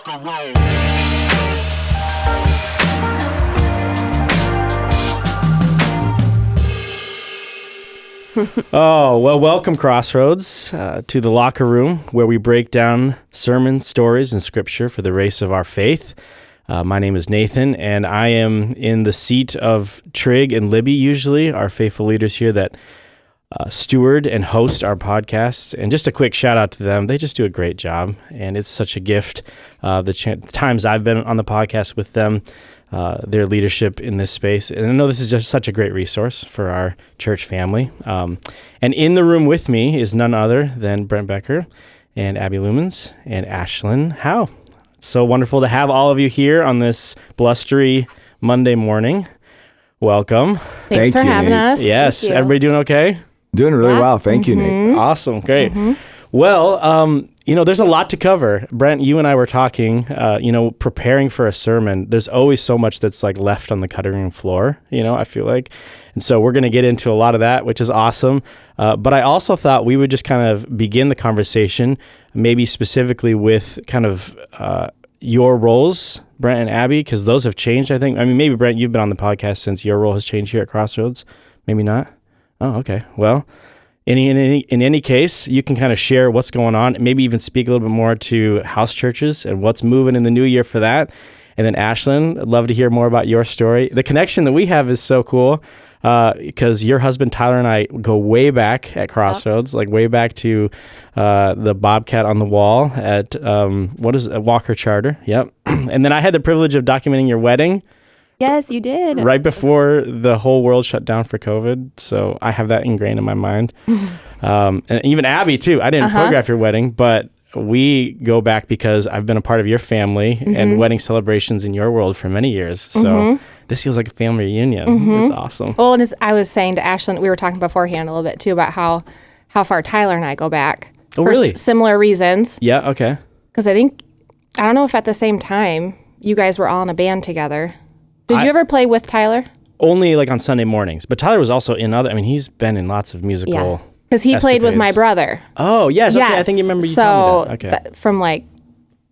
locker room. Oh, well, welcome, Crossroads, to the locker room where we break down sermons, stories, and scripture for the race of our faith. My name is Nathan, and I am in the seat of Trig and Libby, usually, our faithful leaders here that steward and host our podcasts. And just a quick shout out to them. They just do a great job, and it's such a gift. The times I've been on the podcast with them, their leadership in this space. And I know this is just such a great resource for our church family. And in the room with me is none other than Brent Becker and Abby Loomans and Ashlynn Howe. It's so wonderful to have all of you here on this blustery Monday morning. Welcome. Thanks for having us. Yes. Everybody doing okay? Doing really well. Thank you, Nate. Awesome. Great. Well, there's a lot to cover. Brent, you and I were talking, preparing for a sermon. There's always so much that's like left on the cutting room floor, I feel like. And so we're going to get into a lot of that, which is awesome. But I also thought we would just kind of begin the conversation, maybe specifically with kind of your roles, Brent and Abby, because those have changed, I think. I mean, maybe, Brent, you've been on the podcast since your role has changed here at Crossroads. Maybe not. Oh, okay. Well, in any case, you can kind of share what's going on, maybe even speak a little bit more to house churches and what's moving in the new year for that. And then Ashlynn, I'd love to hear more about your story. The connection that we have is so cool because your husband Tyler and I go way back at Crossroads, like way back to the Bobcat on the wall at Walker Charter. Yep. And then I had the privilege of documenting your wedding. Yes, you did. Right before the whole world shut down for COVID. So I have that ingrained in my mind. And even Abby, too. I didn't photograph your wedding, but we go back because I've been a part of your family and wedding celebrations in your world for many years. So this feels like a family reunion. It's awesome. Well, and I was saying to Ashlynn, we were talking beforehand a little bit, too, about how far Tyler and I go back. Oh, for really? Similar reasons. Yeah, okay. Because I don't know if at the same time you guys were all in a band together. Did you ever play with Tyler? Only like on Sunday mornings. But Tyler was also in he's been in lots of musical. Yeah. Because he played with my brother. Oh, yes. Okay. I think you remember you told me that. Okay. From like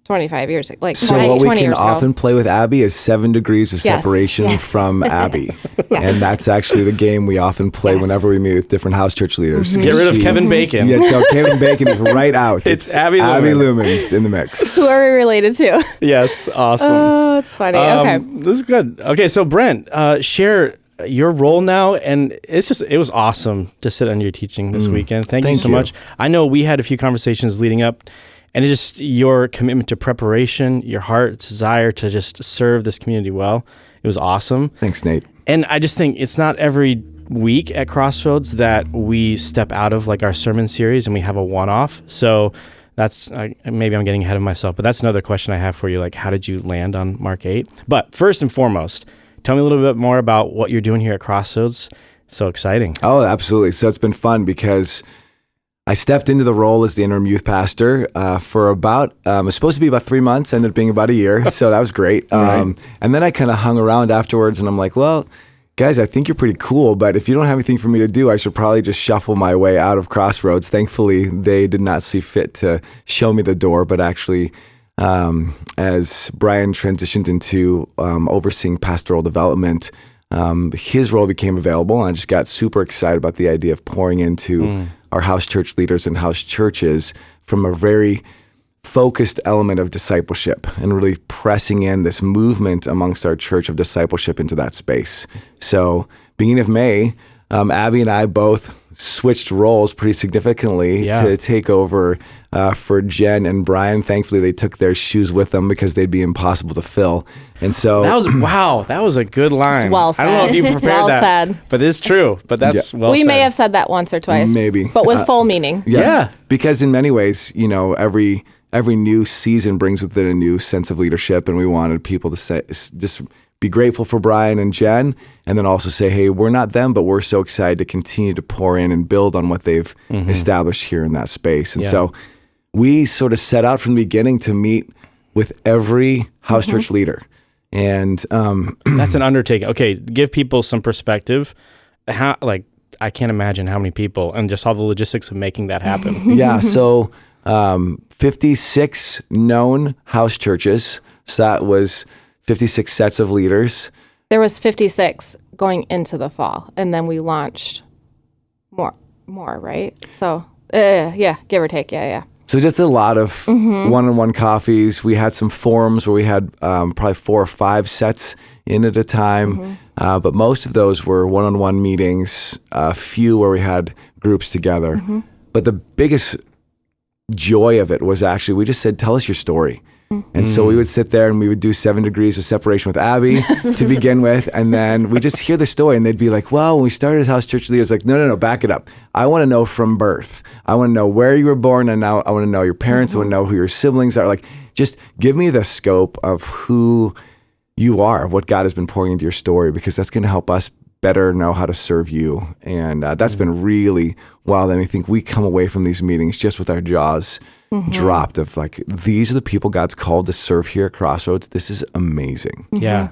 25 years ago. Like so 20 what we can years often ago. play with Abby is 7 degrees of separation from Abby. And that's actually the game we often play whenever we meet with different house church leaders. Get rid of Kevin Bacon. Yeah, no, Kevin Bacon is right out. It's Abby Loomans. Lumens in the mix. Who are we related to? Yes, awesome. Oh, it's funny. Okay. This is good. Okay, so Brent, share your role now, and it was awesome to sit under your teaching this weekend. Thank you so much. I know we had a few conversations leading up, and it's just your commitment to preparation, your heart's desire to just serve this community well. It was awesome. Thanks, Nate. And I just think it's not every week at Crossroads that we step out of like our sermon series and we have a one-off. So that's maybe I'm getting ahead of myself, but that's another question I have for you. Like, how did you land on Mark 8? But first and foremost, tell me a little bit more about what you're doing here at Crossroads. It's so exciting. Oh, absolutely. So it's been fun because I stepped into the role as the interim youth pastor for about, it was supposed to be about 3 months, ended up being about a year. So that was great. Right. And then I kind of hung around afterwards and I'm like, well, guys, I think you're pretty cool, but if you don't have anything for me to do, I should probably just shuffle my way out of Crossroads. Thankfully, they did not see fit to show me the door, but actually, as Brian transitioned into overseeing pastoral development, his role became available, and I just got super excited about the idea of pouring into our house church leaders and house churches from a very focused element of discipleship and really pressing in this movement amongst our church of discipleship into that space. So beginning of May, Abby and I both switched roles pretty significantly to take over for Jen and Brian. Thankfully, they took their shoes with them because they'd be impossible to fill. And so that was a good line. It's well said. I don't know if you prepared well that, said. but it's true. But that's well said. We may have said that once or twice. Maybe. But with full meaning. Yes, Yeah. because in many ways, every new season brings with it a new sense of leadership, and we wanted people to say, just be grateful for Brian and Jen, and then also say, hey, we're not them, but we're so excited to continue to pour in and build on what they've established here in that space. And so we sort of set out from the beginning to meet with every house church leader. And that's an undertaking. Okay, give people some perspective. I can't imagine how many people and just all the logistics of making that happen. Yeah, so 56 known house churches. So that was 56 sets of leaders. There was 56 going into the fall, and then we launched more, right? So, yeah, give or take, yeah. So just a lot of one-on-one coffees. We had some forums where we had probably 4 or 5 sets in at a time. But most of those were one-on-one meetings, a few where we had groups together. But the biggest joy of it was actually, we just said, tell us your story. And so we would sit there and we would do 7 degrees of separation with Abby to begin with. And then we just hear the story and they'd be like, well, when we started as house church leaders, like, no, back it up. I want to know from birth. I want to know where you were born, and now I want to know your parents. I want to know who your siblings are. Like, just give me the scope of who you are, what God has been pouring into your story, because that's going to help us better know how to serve you. And that's been really wild. And I think we come away from these meetings just with our jaws dropped of like, these are the people God's called to serve here at Crossroads. This is amazing. Yeah.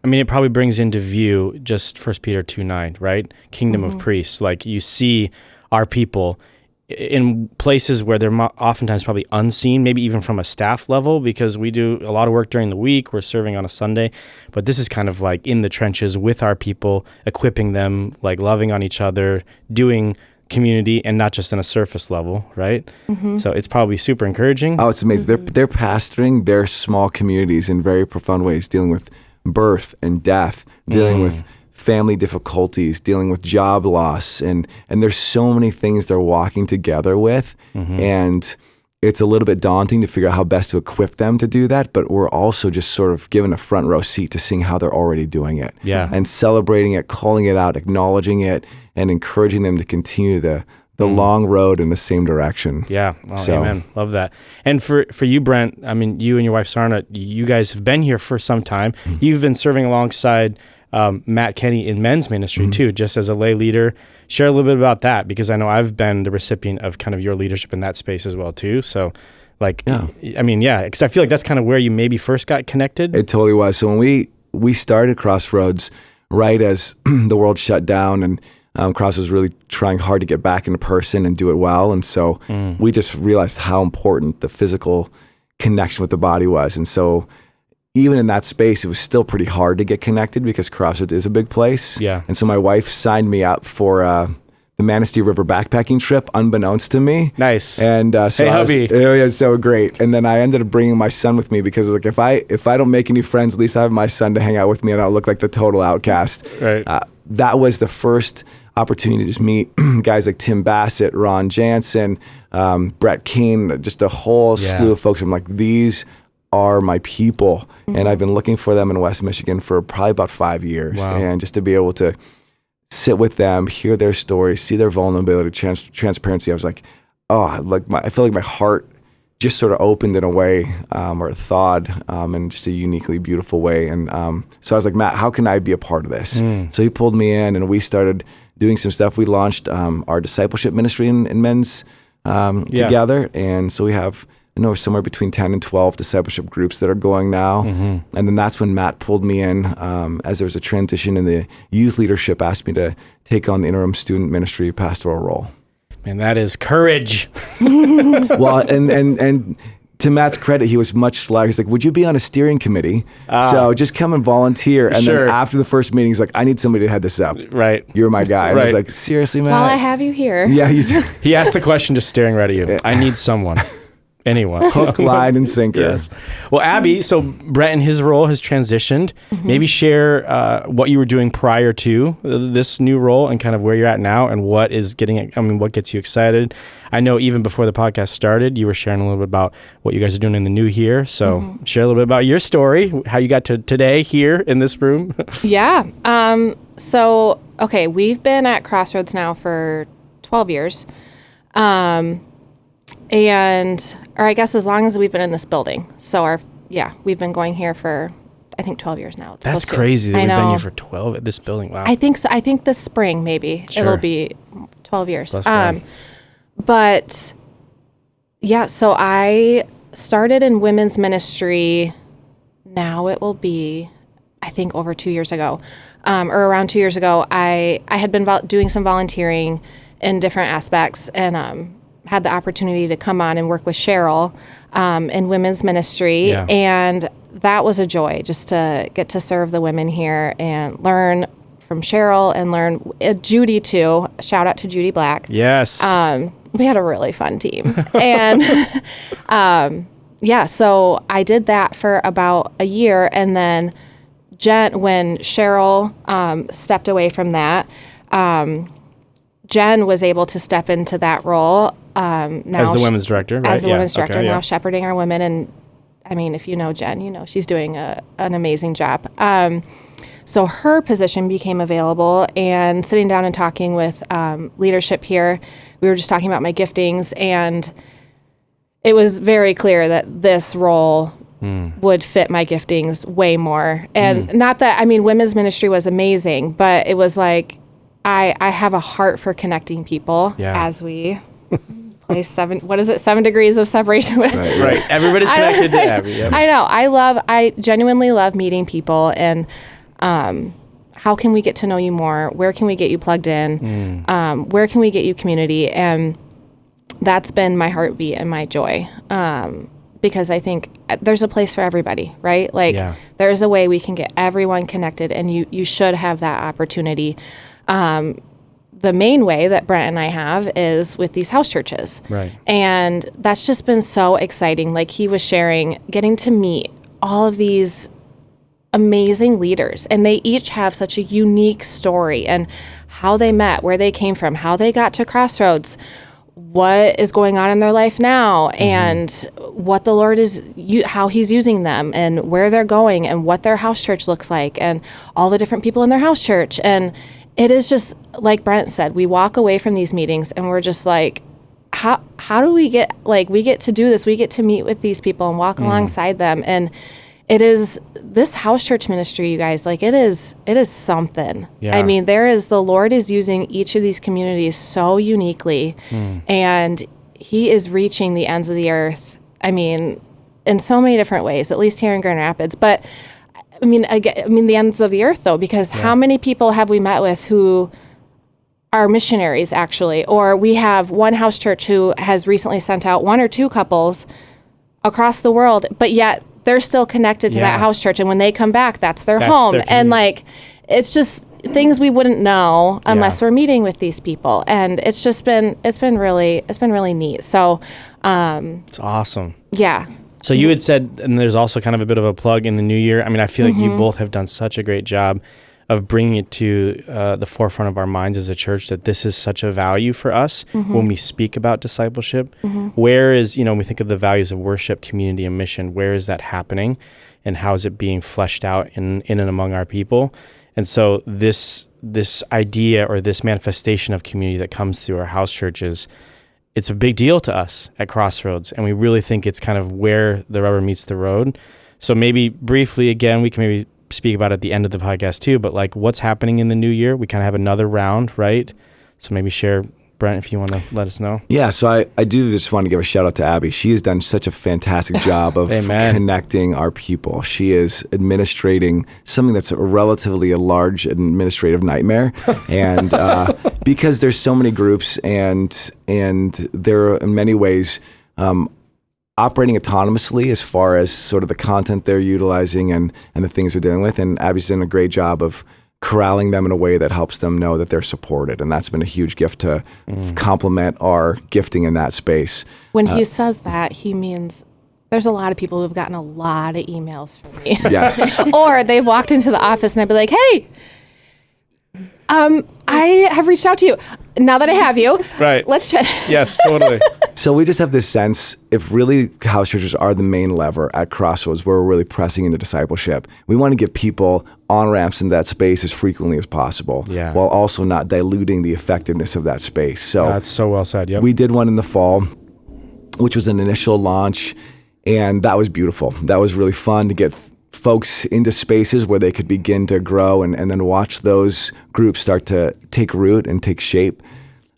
I mean, it probably brings into view just 1 Peter 2:9, right? Kingdom of priests. Like, you see our people in places where they're oftentimes probably unseen, maybe even from a staff level, because we do a lot of work during the week. We're serving on a Sunday, but this is kind of like in the trenches with our people, equipping them, like loving on each other, doing community, and not just on a surface level, right? So it's probably super encouraging. Oh, it's amazing. They're pastoring their small communities in very profound ways, dealing with birth and death, dealing with family difficulties, dealing with job loss, and there's so many things they're walking together with, and it's a little bit daunting to figure out how best to equip them to do that, but we're also just sort of given a front row seat to seeing how they're already doing it, and celebrating it, calling it out, acknowledging it, and encouraging them to continue the long road in the same direction. Yeah. Well, amen. Love that. And for you, Brent, I mean, you and your wife, Sarna, you guys have been here for some time. You've been serving alongside Matt Kenny in men's ministry too, just as a lay leader. Share a little bit about that, because I know I've been the recipient of kind of your leadership in that space as well too. So like, I mean, because I feel like that's kind of where you maybe first got connected. It totally was. So when we started Crossroads right as the world shut down, and Crossroads was really trying hard to get back into person and do it well. And so we just realized how important the physical connection with the body was. And so even in that space, it was still pretty hard to get connected because Crossroads is a big place. Yeah. And so my wife signed me up for the Manistee River backpacking trip, unbeknownst to me. Nice. And so hubby. It was so great. And then I ended up bringing my son with me because like if I don't make any friends, at least I have my son to hang out with me, and I don't look like the total outcast. Right. That was the first opportunity to just meet guys like Tim Bassett, Ron Jansen, Brett Keane, just a whole slew of folks. I'm like, these are my people. And I've been looking for them in West Michigan for probably about 5 years. Wow. And just to be able to sit with them, hear their stories, see their vulnerability, transparency, I was like, I feel like my heart just sort of opened in a way, or thawed, in just a uniquely beautiful way. And so I was like, Matt, how can I be a part of this? So he pulled me in, and we started doing some stuff. We launched our discipleship ministry in men's together. And so we have, I know, somewhere between 10 and 12 discipleship groups that are going now. And then that's when Matt pulled me in, as there was a transition in the youth leadership, asked me to take on the interim student ministry pastoral role. Man, that is courage. Well, and to Matt's credit, he was much slack. He's like, would you be on a steering committee? So just come and volunteer. And then after the first meeting, he's like, I need somebody to head this up. Right. You're my guy. And I was like, seriously, Matt? While I have you here. Yeah. He asked the question just staring right at you. I need someone. Anyone. Hook, line, and sinker. Yes. Well, Abby, so Brent in his role has transitioned. Maybe share what you were doing prior to this new role and kind of where you're at now and what gets you excited. I know even before the podcast started, you were sharing a little bit about what you guys are doing in the new year. So share a little bit about your story, how you got to today here in this room. Yeah. So, okay, we've been at Crossroads now for 12 years. Or I guess as long as we've been in this building. So we've been going here for, I think, 12 years now. That's crazy that we've been here for 12 at this building. Wow. I think so. I think this spring maybe it'll be 12 years. Bless But yeah, so I started in women's ministry. Now it will be, I think, over 2 years ago, or around 2 years ago. I had been doing some volunteering in different aspects, and had the opportunity to come on and work with Cheryl in women's ministry. Yeah. And that was a joy, just to get to serve the women here and learn from Cheryl and learn Judy too. Shout out to Judy Black. Yes. We had a really fun team. And so I did that for about a year. And then when Cheryl stepped away from that, Jen was able to step into that role. Now as the women's director, right? As the women's director, okay, now shepherding our women. And I mean, if you know Jen, you know she's doing an amazing job. So her position became available, and sitting down and talking with leadership here, we were just talking about my giftings, and it was very clear that this role would fit my giftings way more. And not that, I mean, women's ministry was amazing, but it was like, I have a heart for connecting people as we play 7 degrees of separation. Right. Everybody's connected to Abby. Yep. I know. I genuinely love meeting people, and how can we get to know you more? Where can we get you plugged in? Where can we get you community? And that's been my heartbeat and my joy. Because I think there's a place for everybody, right? Like there's a way we can get everyone connected, and you should have that opportunity. The main way that Brent and I have is with these house churches. Right. And that's just been so exciting. Like he was sharing, getting to meet all of these amazing leaders, and they each have such a unique story, and how they met, where they came from, how they got to Crossroads, what is going on in their life now, and what the Lord is, how he's using them, and where they're going, and what their house church looks like, and all the different people in their house church. And it is just, like Brent said, we walk away from these meetings and we're just like, how do we get, like, we get to do this, we get to meet with these people and walk alongside them. And it is this house church ministry, you guys, like it is something. Yeah. I mean, the Lord is using each of these communities so uniquely, and he is reaching the ends of the earth. I mean, in so many different ways, at least here in Grand Rapids. But I mean, the ends of the earth though, because how many people have we met with who are missionaries actually, or we have one house church who has recently sent out 1 or 2 couples across the world, but yet they're still connected to that house church, and when they come back, that's their home. And like, it's just things we wouldn't know unless we're meeting with these people, and it's been really neat. So it's awesome. Yeah. So you had said, and there's also kind of a bit of a plug in the new year. I mean, I feel like you both have done such a great job of bringing it to the forefront of our minds as a church that this is such a value for us when we speak about discipleship. Where is, when we think of the values of worship, community, and mission, where is that happening, and how is it being fleshed out in and among our people? And so this idea or this manifestation of community that comes through our house churches, it's a big deal to us at Crossroads, and we really think it's kind of where the rubber meets the road. So maybe briefly, again, we can maybe speak about it at the end of the podcast too, but like what's happening in the new year? We kind of have another round, right? So maybe share, Brent, if you want to let us know. Yeah, so I do just want to give a shout out to Abby. She has done such a fantastic job of connecting our people. She is administrating something that's a relatively large administrative nightmare. And because there's so many groups and they're in many ways operating autonomously as far as sort of the content they're utilizing and the things they're dealing with. And Abby's done a great job of corralling them in a way that helps them know that they're supported. And that's been a huge gift to complement our gifting in that space. When he says that, he means there's a lot of people who've gotten a lot of emails from me. Yes. Or they've walked into the office and I'd be like, hey, I have reached out to you. Now that I have you, right? Let's chat. Yes, totally. So we just have this sense, if really house churches are the main lever at Crossroads, where we're really pressing into discipleship, we want to get people on-ramps in that space as frequently as possible, while also not diluting the effectiveness of that space. So that's so well said. Yep. We did one in the fall, which was an initial launch, and that was beautiful. That was really fun to get folks into spaces where they could begin to grow and then watch those groups start to take root and take shape.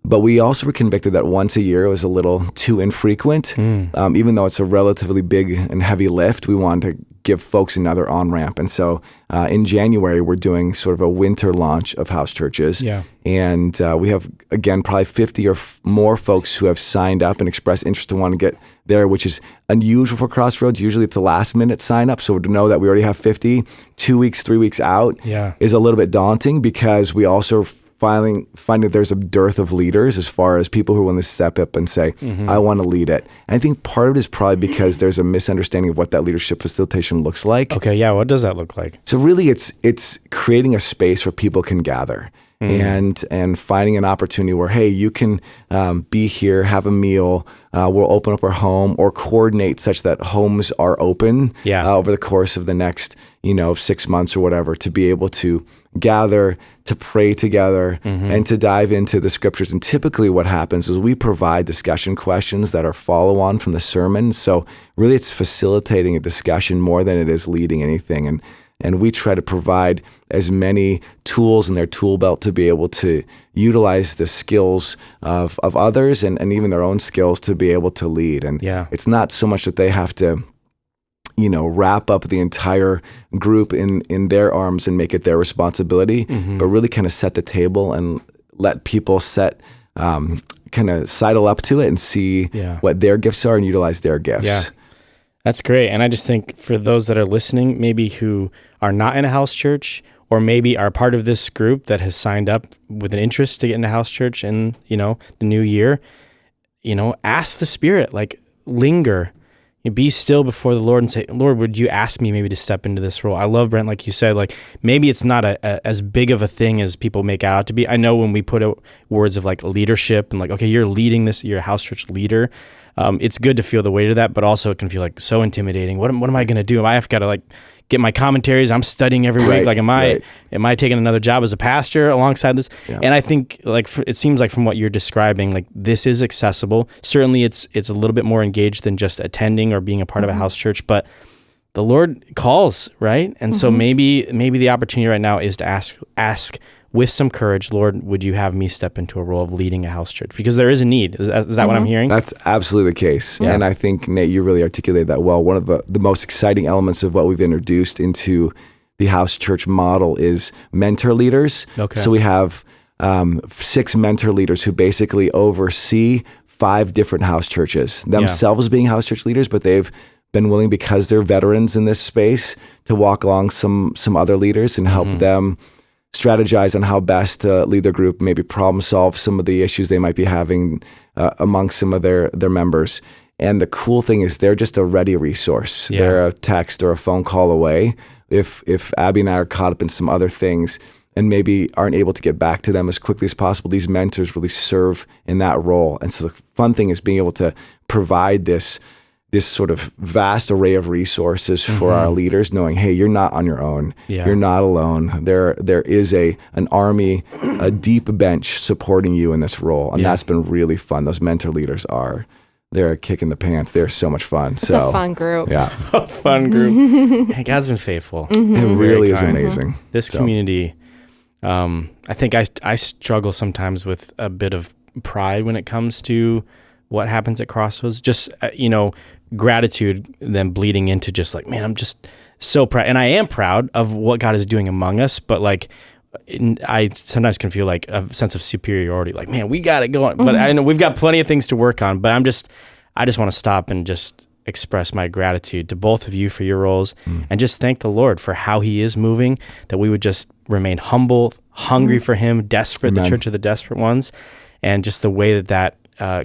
But we also were convicted that once a year was a little too infrequent. Even though it's a relatively big and heavy lift, we wanted to give folks another on-ramp. And so in January, we're doing sort of a winter launch of house churches. Yeah. And we have, again, probably 50 or more folks who have signed up and expressed interest to want to get there, which is unusual for Crossroads. Usually it's a last-minute sign-up. So to know that we already have 50, 2 weeks, 3 weeks out is a little bit daunting, because we also find that there's a dearth of leaders as far as people who are willing to step up and say, I want to lead it. And I think part of it is probably because there's a misunderstanding of what that leadership facilitation looks like. Okay, yeah, what does that look like? So really it's creating a space where people can gather and finding an opportunity where, hey, you can be here, have a meal, we'll open up our home, or coordinate such that homes are open over the course of the next 6 months or whatever, to be able to gather, to pray together, and to dive into the scriptures. And typically what happens is we provide discussion questions that are follow-on from the sermon. So really it's facilitating a discussion more than it is leading anything. And we try to provide as many tools in their tool belt to be able to utilize the skills of others and even their own skills to be able to lead. And it's not so much that they have to wrap up the entire group in their arms and make it their responsibility, but really kind of set the table and let people kind of sidle up to it and see what their gifts are and utilize their gifts. Yeah. That's great. And I just think for those that are listening, maybe who are not in a house church, or maybe are part of this group that has signed up with an interest to get into house church in, the new year, ask the Spirit, linger. Be still before the Lord and say, Lord, would you ask me maybe to step into this role? I love, Brent, like you said, maybe it's not as big of a thing as people make out to be. I know when we put out words of leadership and okay, you're leading this, you're a house church leader. It's good to feel the weight of that, but also it can feel so intimidating. What am I going to do? I have got to get my commentaries. I'm studying every week. Am I taking another job as a pastor alongside this? Yeah. And I think it seems like from what you're describing, this is accessible. Certainly it's a little bit more engaged than just attending or being a part of a house church, but the Lord calls, right? And so maybe the opportunity right now is to ask with some courage, Lord, would you have me step into a role of leading a house church? Because there is a need. Is that what I'm hearing? That's absolutely the case. Yeah. And I think, Nate, you really articulated that well. One of the most exciting elements of what we've introduced into the house church model is mentor leaders. Okay. So we have 6 mentor leaders who basically oversee 5 different house churches, themselves being house church leaders, but they've been willing, because they're veterans in this space, to walk along some other leaders and help them strategize on how best to lead their group, maybe problem solve some of the issues they might be having amongst some of their members. And the cool thing is they're just a ready resource. Yeah. They're a text or a phone call away. If Abby and I are caught up in some other things and maybe aren't able to get back to them as quickly as possible, these mentors really serve in that role. And so the fun thing is being able to provide this sort of vast array of resources for our leaders, knowing, hey, you're not on your own. Yeah. You're not alone. There is an army, a deep bench supporting you in this role. And that's been really fun. Those mentor leaders they're kicking the pants. They're so much fun. It's a fun group. Yeah. A fun group. Hey, God's been faithful. It really is amazing. This community, I think I struggle sometimes with a bit of pride when it comes to what happens at Crossroads. Just, gratitude then bleeding into just man, I'm just so proud. And I am proud of what God is doing among us, but I sometimes can feel a sense of superiority. Man, we got it going. But I know we've got plenty of things to work on, but I just want to stop and just express my gratitude to both of you for your roles and just thank the Lord for how he is moving, that we would just remain humble, hungry for him, desperate, Amen. The church of the desperate ones. And just the way that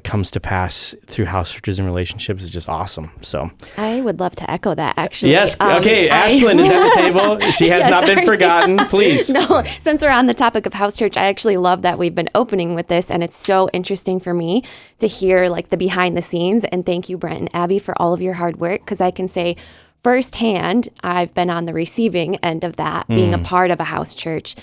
comes to pass through house churches and relationships is just awesome. So I would love to echo that, actually. Yes. Okay. Ashlynn is at the table. She has not been forgotten. Please. No, since we're on the topic of house church, I actually love that we've been opening with this, and it's so interesting for me to hear the behind the scenes. And thank you, Brent and Abby, for all of your hard work, because I can say firsthand, I've been on the receiving end of that, being a part of a house church.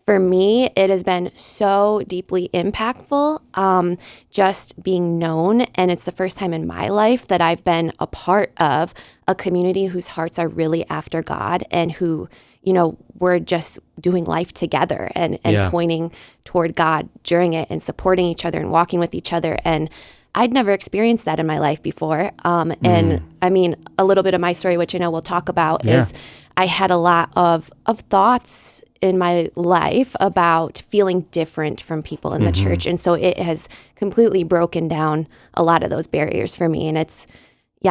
For me, it has been so deeply impactful, just being known. And it's the first time in my life that I've been a part of a community whose hearts are really after God and who, we're just doing life together and pointing toward God during it and supporting each other and walking with each other. And I'd never experienced that in my life before. And I mean, a little bit of my story, which I know we'll talk about, is I had a lot of thoughts in my life about feeling different from people in the church. And so it has completely broken down a lot of those barriers for me. And it's,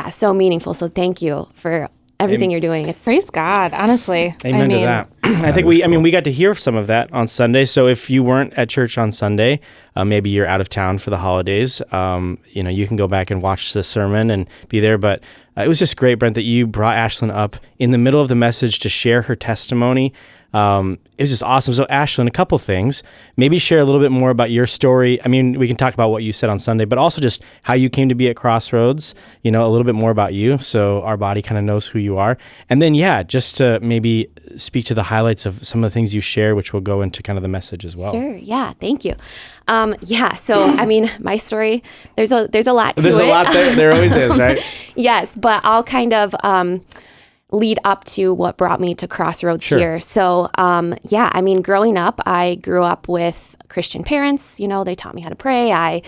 so meaningful. So thank you for everything you're doing. It's Praise God, honestly. Amen to that. I think we got to hear some of that on Sunday. So if you weren't at church on Sunday, maybe you're out of town for the holidays, you can go back and watch the sermon and be there. But it was just great, Brent, that you brought Ashlynn up in the middle of the message to share her testimony. It was just awesome. So Ashlynn, a couple things. Maybe share a little bit more about your story. I mean, we can talk about what you said on Sunday, but also just how you came to be at Crossroads, a little bit more about you so our body kind of knows who you are. And then, just to maybe speak to the highlights of some of the things you share, which will go into kind of the message as well. Sure. Yeah. Thank you. So, I mean, my story, there's a lot to it. There's a lot there. There always is, right? Yes, but I'll kind of lead up to what brought me to Crossroads here. So, I mean, growing up, I grew up with Christian parents. They taught me how to pray. I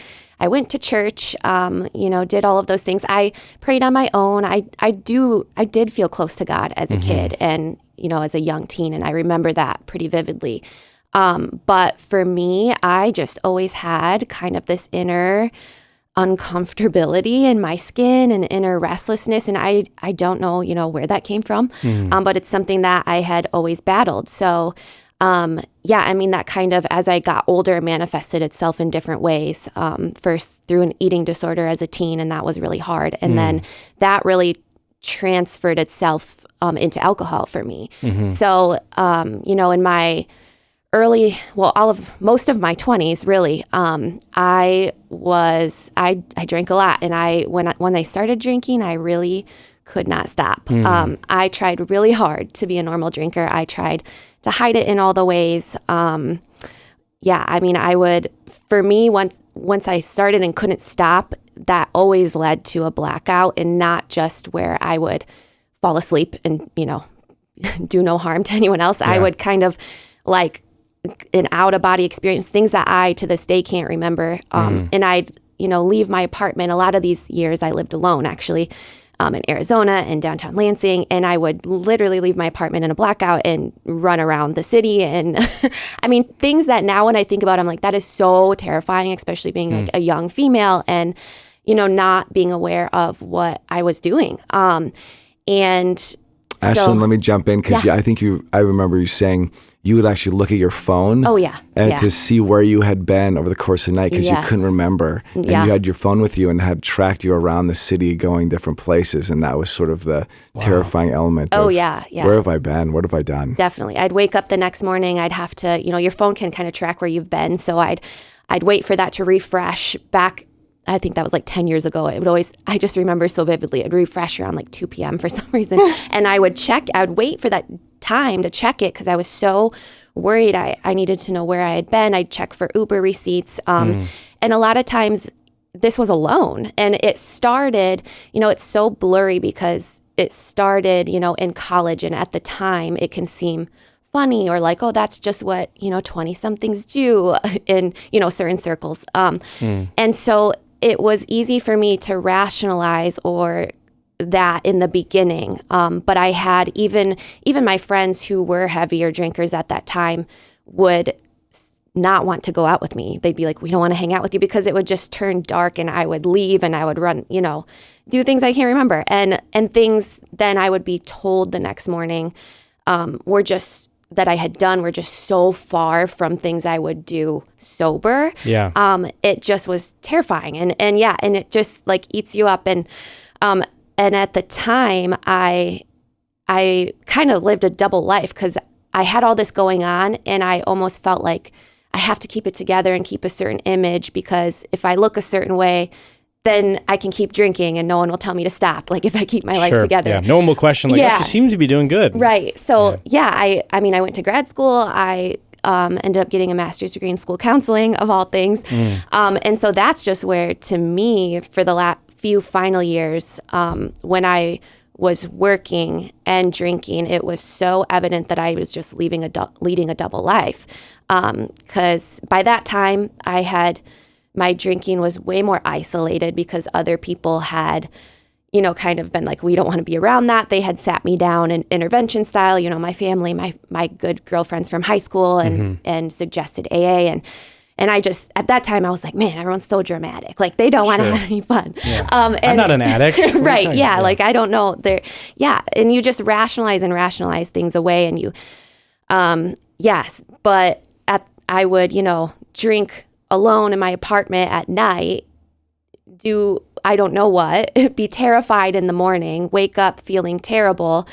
went to church, did all of those things. I prayed on my own. I did feel close to God as a kid and, as a young teen, and I remember that pretty vividly. But for me, I just always had kind of this inner uncomfortability in my skin and inner restlessness. And I don't know, where that came from, but it's something that I had always battled. So, I mean, that kind of, as I got older, manifested itself in different ways. First through an eating disorder as a teen, and that was really hard. And then that really transferred itself into alcohol for me. So, in my most of my 20s, really, I drank a lot. And when I started drinking, I really could not stop. I tried really hard to be a normal drinker. I tried to hide it in all the ways. I mean, for me, once I started and couldn't stop, that always led to a blackout, and not just where I would fall asleep and, do no harm to anyone else. I would kind of like an out-of-body experience, things that I, to this day, can't remember. And I'd, leave my apartment. A lot of these years I lived alone, actually, in Arizona and downtown Lansing. And I would literally leave my apartment in a blackout and run around the city. And I mean, things that now when I think about, I'm like, that is so terrifying, especially being like a young female and, not being aware of what I was doing. Ashlynn, let me jump in because I remember you saying you would actually look at your phone. Oh, yeah. And to see where you had been over the course of the night because you couldn't remember. And you had your phone with you and had tracked you around the city going different places. And that was sort of the terrifying element of, where have I been? What have I done? Definitely. I'd wake up the next morning. I'd have to, your phone can kind of track where you've been. So I'd wait for that to refresh back. I think that was like 10 years ago. I just remember so vividly, it'd refresh around like 2 p.m. for some reason. And I would wait for that time to check it because I was so worried. I needed to know where I had been. I'd check for Uber receipts. And a lot of times this was alone. And it started, it's so blurry because it started, in college. And at the time it can seem funny or like, oh, that's just what, 20-somethings do in, certain circles. And so it was easy for me to rationalize or that in the beginning. But I had even my friends who were heavier drinkers at that time would not want to go out with me. They'd be like, we don't want to hang out with you because it would just turn dark and I would leave and I would run, do things I can't remember. And things then I would be told the next morning that I had done were just so far from things I would do sober. Yeah. It just was terrifying. And it just like eats you up. And at the time I kind of lived a double life because I had all this going on and I almost felt like I have to keep it together and keep a certain image because if I look a certain way, then I can keep drinking and no one will tell me to stop. Like if I keep my life together. Yeah. No one will question like, oh, she seems to be doing good. Right. So I went to grad school. I ended up getting a master's degree in school counseling of all things. And so that's just where, to me, for the last few final years, when I was working and drinking, it was so evident that I was just leading a double life. Because by that time I had my drinking was way more isolated because other people had, kind of been like, we don't want to be around that. They had sat me down in intervention style, my family, my good girlfriends from high school and suggested AA. And I just, at that time, I was like, man, everyone's so dramatic. Like, they don't want to have any fun. Yeah. I'm not an addict. Right. Yeah. Like, I don't know. And you just rationalize things away. And you, yes. But I would, drink alone in my apartment at night, do I don't know what, be terrified in the morning, wake up feeling terrible,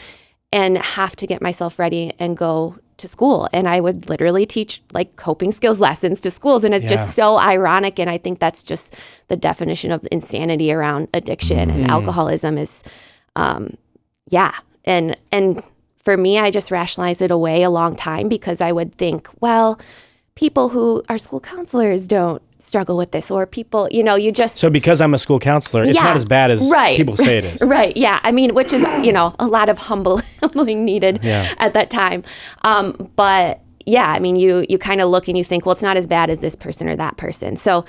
and have to get myself ready and go to school. And I would literally teach like coping skills lessons to schools. And it's just so ironic. And I think that's just the definition of insanity around addiction and alcoholism is, And for me, I just rationalized it away a long time because I would think, well, people who are school counselors don't struggle with this, or people, you just... So because I'm a school counselor, it's not as bad as people say it is. Right, yeah. I mean, which is, a lot of humbling needed at that time. But yeah, I mean, you kind of look and you think, well, it's not as bad as this person or that person. So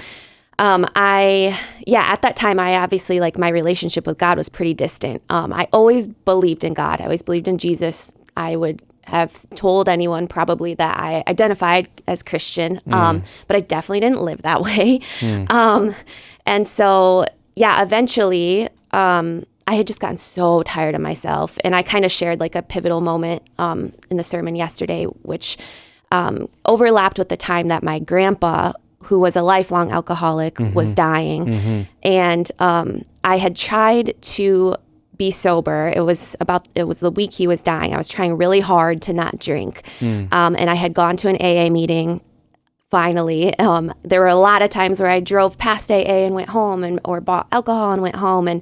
at that time, I obviously, like, my relationship with God was pretty distant. I always believed in God. I always believed in Jesus. I would have told anyone probably that I identified as Christian, but I definitely didn't live that way. And so, eventually, I had just gotten so tired of myself. And I kind of shared like a pivotal moment in the sermon yesterday, which overlapped with the time that my grandpa, who was a lifelong alcoholic, was dying. And I had tried to be sober. It was the week he was dying. I was trying really hard to not drink. And I had gone to an AA meeting finally. There were a lot of times where I drove past AA and went home or bought alcohol and went home. And,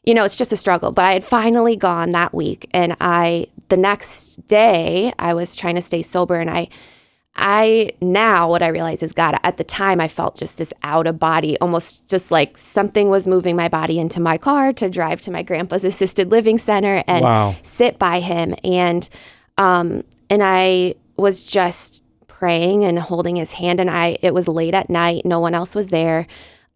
it's just a struggle. But I had finally gone that week. And the next day, I was trying to stay sober. And I now what I realize is, God, at the time I felt just this out of body, almost just like something was moving my body into my car to drive to my grandpa's assisted living center and sit by him. And I was just praying and holding his hand, and it was late at night. No one else was there.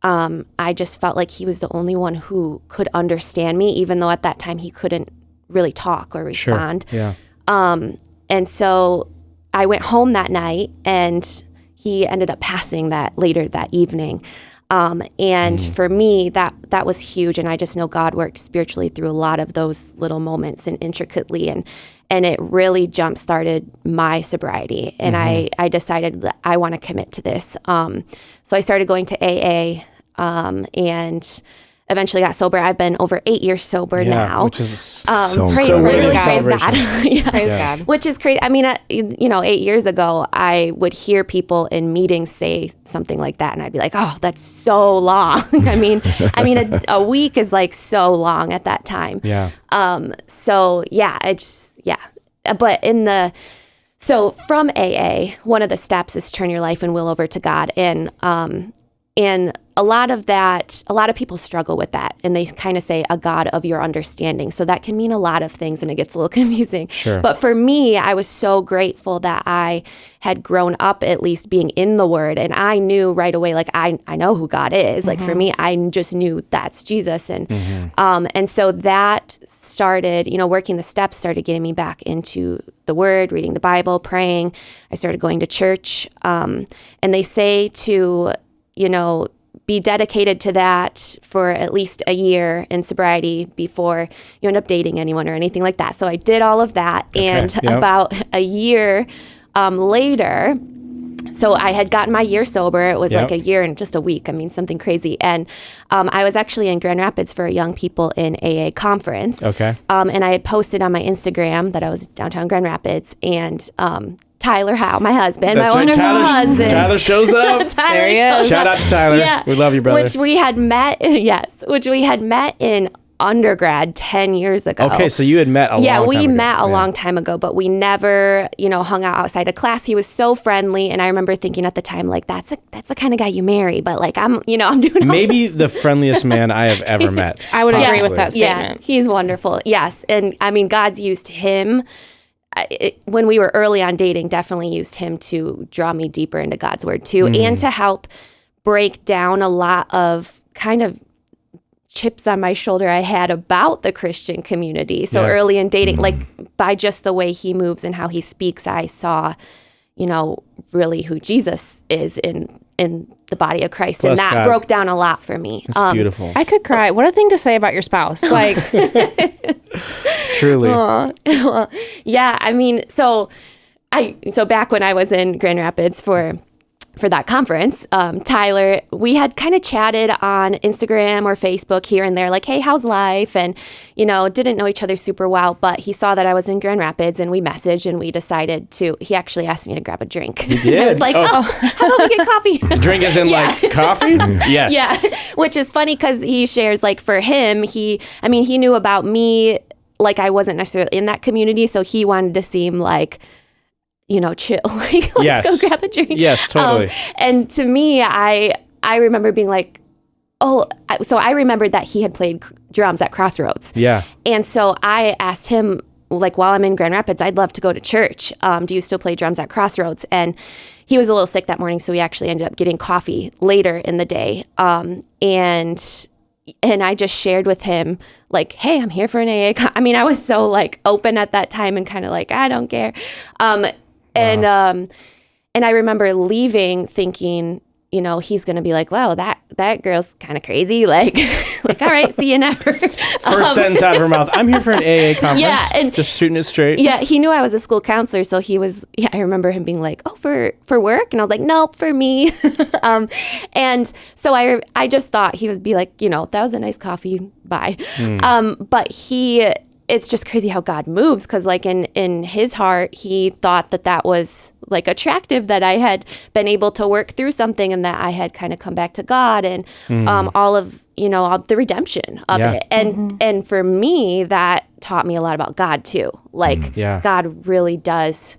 I just felt like he was the only one who could understand me, even though at that time he couldn't really talk or respond. Sure. Yeah. And so I went home that night, and he ended up passing later that evening. For me, that was huge. And I just know God worked spiritually through a lot of those little moments and intricately. And it really jump-started my sobriety. And I decided that I want to commit to this. So I started going to AA and eventually got sober. I've been over 8 years sober now. Which is so praise God. Praise God. Which is crazy. I mean, 8 years ago, I would hear people in meetings say something like that, and I'd be like, "Oh, that's so long." I mean, a week is like so long at that time. Yeah. But so from AA, one of the steps is turn your life and will over to God, and a lot of people struggle with that, and they kind of say a God of your understanding. So that can mean a lot of things, and it gets a little confusing. Sure. But for me, I was so grateful that I had grown up at least being in the Word, and I knew right away, like I know who God is. Like for me, I just knew that's Jesus, and so that started, working the steps started getting me back into the Word, reading the Bible, praying. I started going to church, and they say to be dedicated to that for at least a year in sobriety before you end up dating anyone or anything like that. So I did all of that. Okay. And about a year later, so I had gotten my year sober. It was like a year and just a week. I mean, something crazy. And I was actually in Grand Rapids for a young people in AA conference. Okay. And I had posted on my Instagram that I was downtown Grand Rapids, and Tyler Howe, my husband, my wonderful husband. Tyler shows up. There he is. Shout out to Tyler. Yeah. We love you, brother. Which we had met in undergrad 10 years ago. Okay, so you had met a long time ago. Yeah, we met a long time ago, but we never, hung out outside of class. He was so friendly, and I remember thinking at the time, like, that's the kind of guy you marry, but like, I'm doing maybe the friendliest man I have ever met. I would agree with that statement. Yeah, he's wonderful. Yes, and I mean, God's used him. When we were early on dating, definitely used him to draw me deeper into God's Word too, and to help break down a lot of kind of chips on my shoulder I had about the Christian community. So early in dating, like by just the way he moves and how he speaks, I saw, really who Jesus is in the body of Christ. Bless and that God. broke down a lot for me. It's beautiful. I could cry. What a thing to say about your spouse. Like, Truly. Well, yeah, I mean, so back when I was in Grand Rapids for that conference, Tyler, we had kind of chatted on Instagram or Facebook here and there, like, hey, how's life? And, didn't know each other super well, but he saw that I was in Grand Rapids and we messaged and we decided he actually asked me to grab a drink. He did? I was like, how about we get coffee? Drink is in like coffee? Yes. Yeah, which is funny because he shares, like, for him, he knew about me, like I wasn't necessarily in that community, so he wanted to seem like, chill, like, let's go grab a drink. Yes, totally. And to me, I remember being like, so I remembered that he had played drums at Crossroads. Yeah. And so I asked him, like, while I'm in Grand Rapids, I'd love to go to church. Do you still play drums at Crossroads? And he was a little sick that morning, so we actually ended up getting coffee later in the day. And I just shared with him, like, hey, I'm here for an AA. I was so, like, open at that time and kind of like, I don't care. And I remember leaving thinking, he's going to be like, well, that girl's kind of crazy. Like, all right, see you never. First sentence out of her mouth, I'm here for an AA conference. Yeah. And just shooting it straight. Yeah. He knew I was a school counselor. So I remember him being like, oh, for work? And I was like, nope, for me. And so I just thought he would be like, that was a nice coffee. Bye. But it's just crazy how God moves, because like in his heart, he thought that was like attractive, that I had been able to work through something and that I had kind of come back to God and all of, all the redemption of it. And for me, that taught me a lot about God too. Like God really does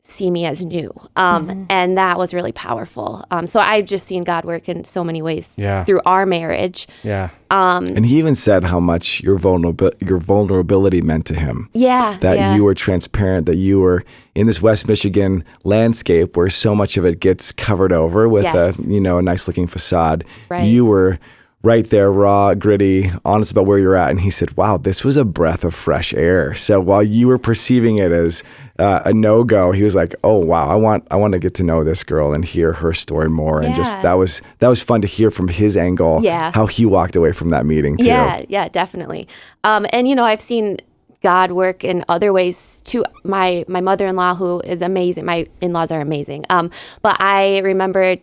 see me as new. And that was really powerful. So I've just seen God work in so many ways through our marriage. Yeah. And he even said how much your vulnerability meant to him. Yeah. That you were transparent, that you were in this West Michigan landscape where so much of it gets covered over with a nice looking facade. Right. You were right there, raw, gritty, honest about where you're at. And he said, wow, this was a breath of fresh air. So while you were perceiving it as a no-go, he was like, oh, wow, I want to get to know this girl and hear her story more. And just that was fun to hear from his angle, how he walked away from that meeting too. Yeah, definitely. And, I've seen God work in other ways too. My mother-in-law, who is amazing, my in-laws are amazing. But I remember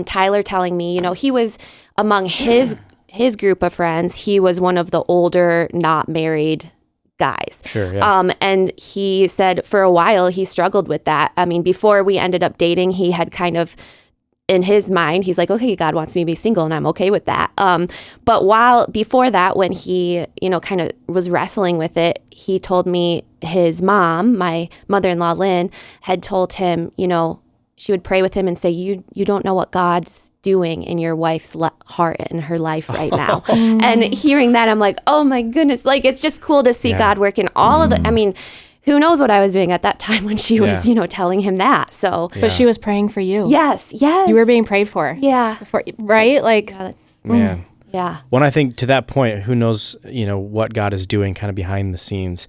Tyler telling me, he was among his group of friends, he was one of the older, not married guys. Sure, yeah. And he said for a while he struggled with that. Before we ended up dating, he had kind of, in his mind, he's like, okay, God wants me to be single and I'm okay with that. But before that, when he, kind of was wrestling with it, he told me his mom, my mother-in-law, Lynn, had told him, she would pray with him and say, you don't know what God's doing in your wife's heart and her life right now. And hearing that, I'm like, oh my goodness, like, it's just cool to see God work in all of the, who knows what I was doing at that time when she was, telling him that. So, but she was praying for you. Yes. You were being prayed for. Yeah. Right? Man. Yeah. When I think to that point, who knows, what God is doing kind of behind the scenes.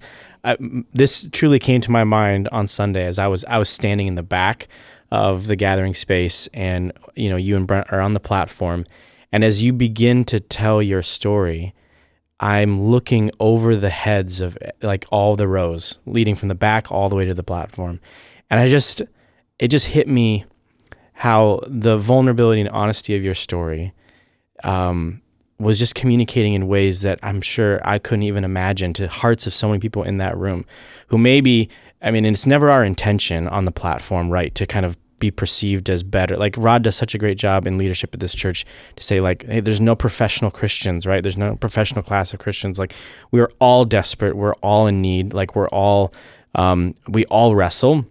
This truly came to my mind on Sunday as I was standing in the back of the gathering space, and you and Brent are on the platform, and as you begin to tell your story, I'm looking over the heads of like all the rows leading from the back all the way to the platform, and it just hit me how the vulnerability and honesty of your story was just communicating in ways that I'm sure I couldn't even imagine to hearts of so many people in that room who maybe, and it's never our intention on the platform, right, to kind of be perceived as better. Like Rod does such a great job in leadership at this church to say like, hey, there's no professional Christians, right? There's no professional class of Christians. Like we are all desperate. We're all in need. Like we all wrestle.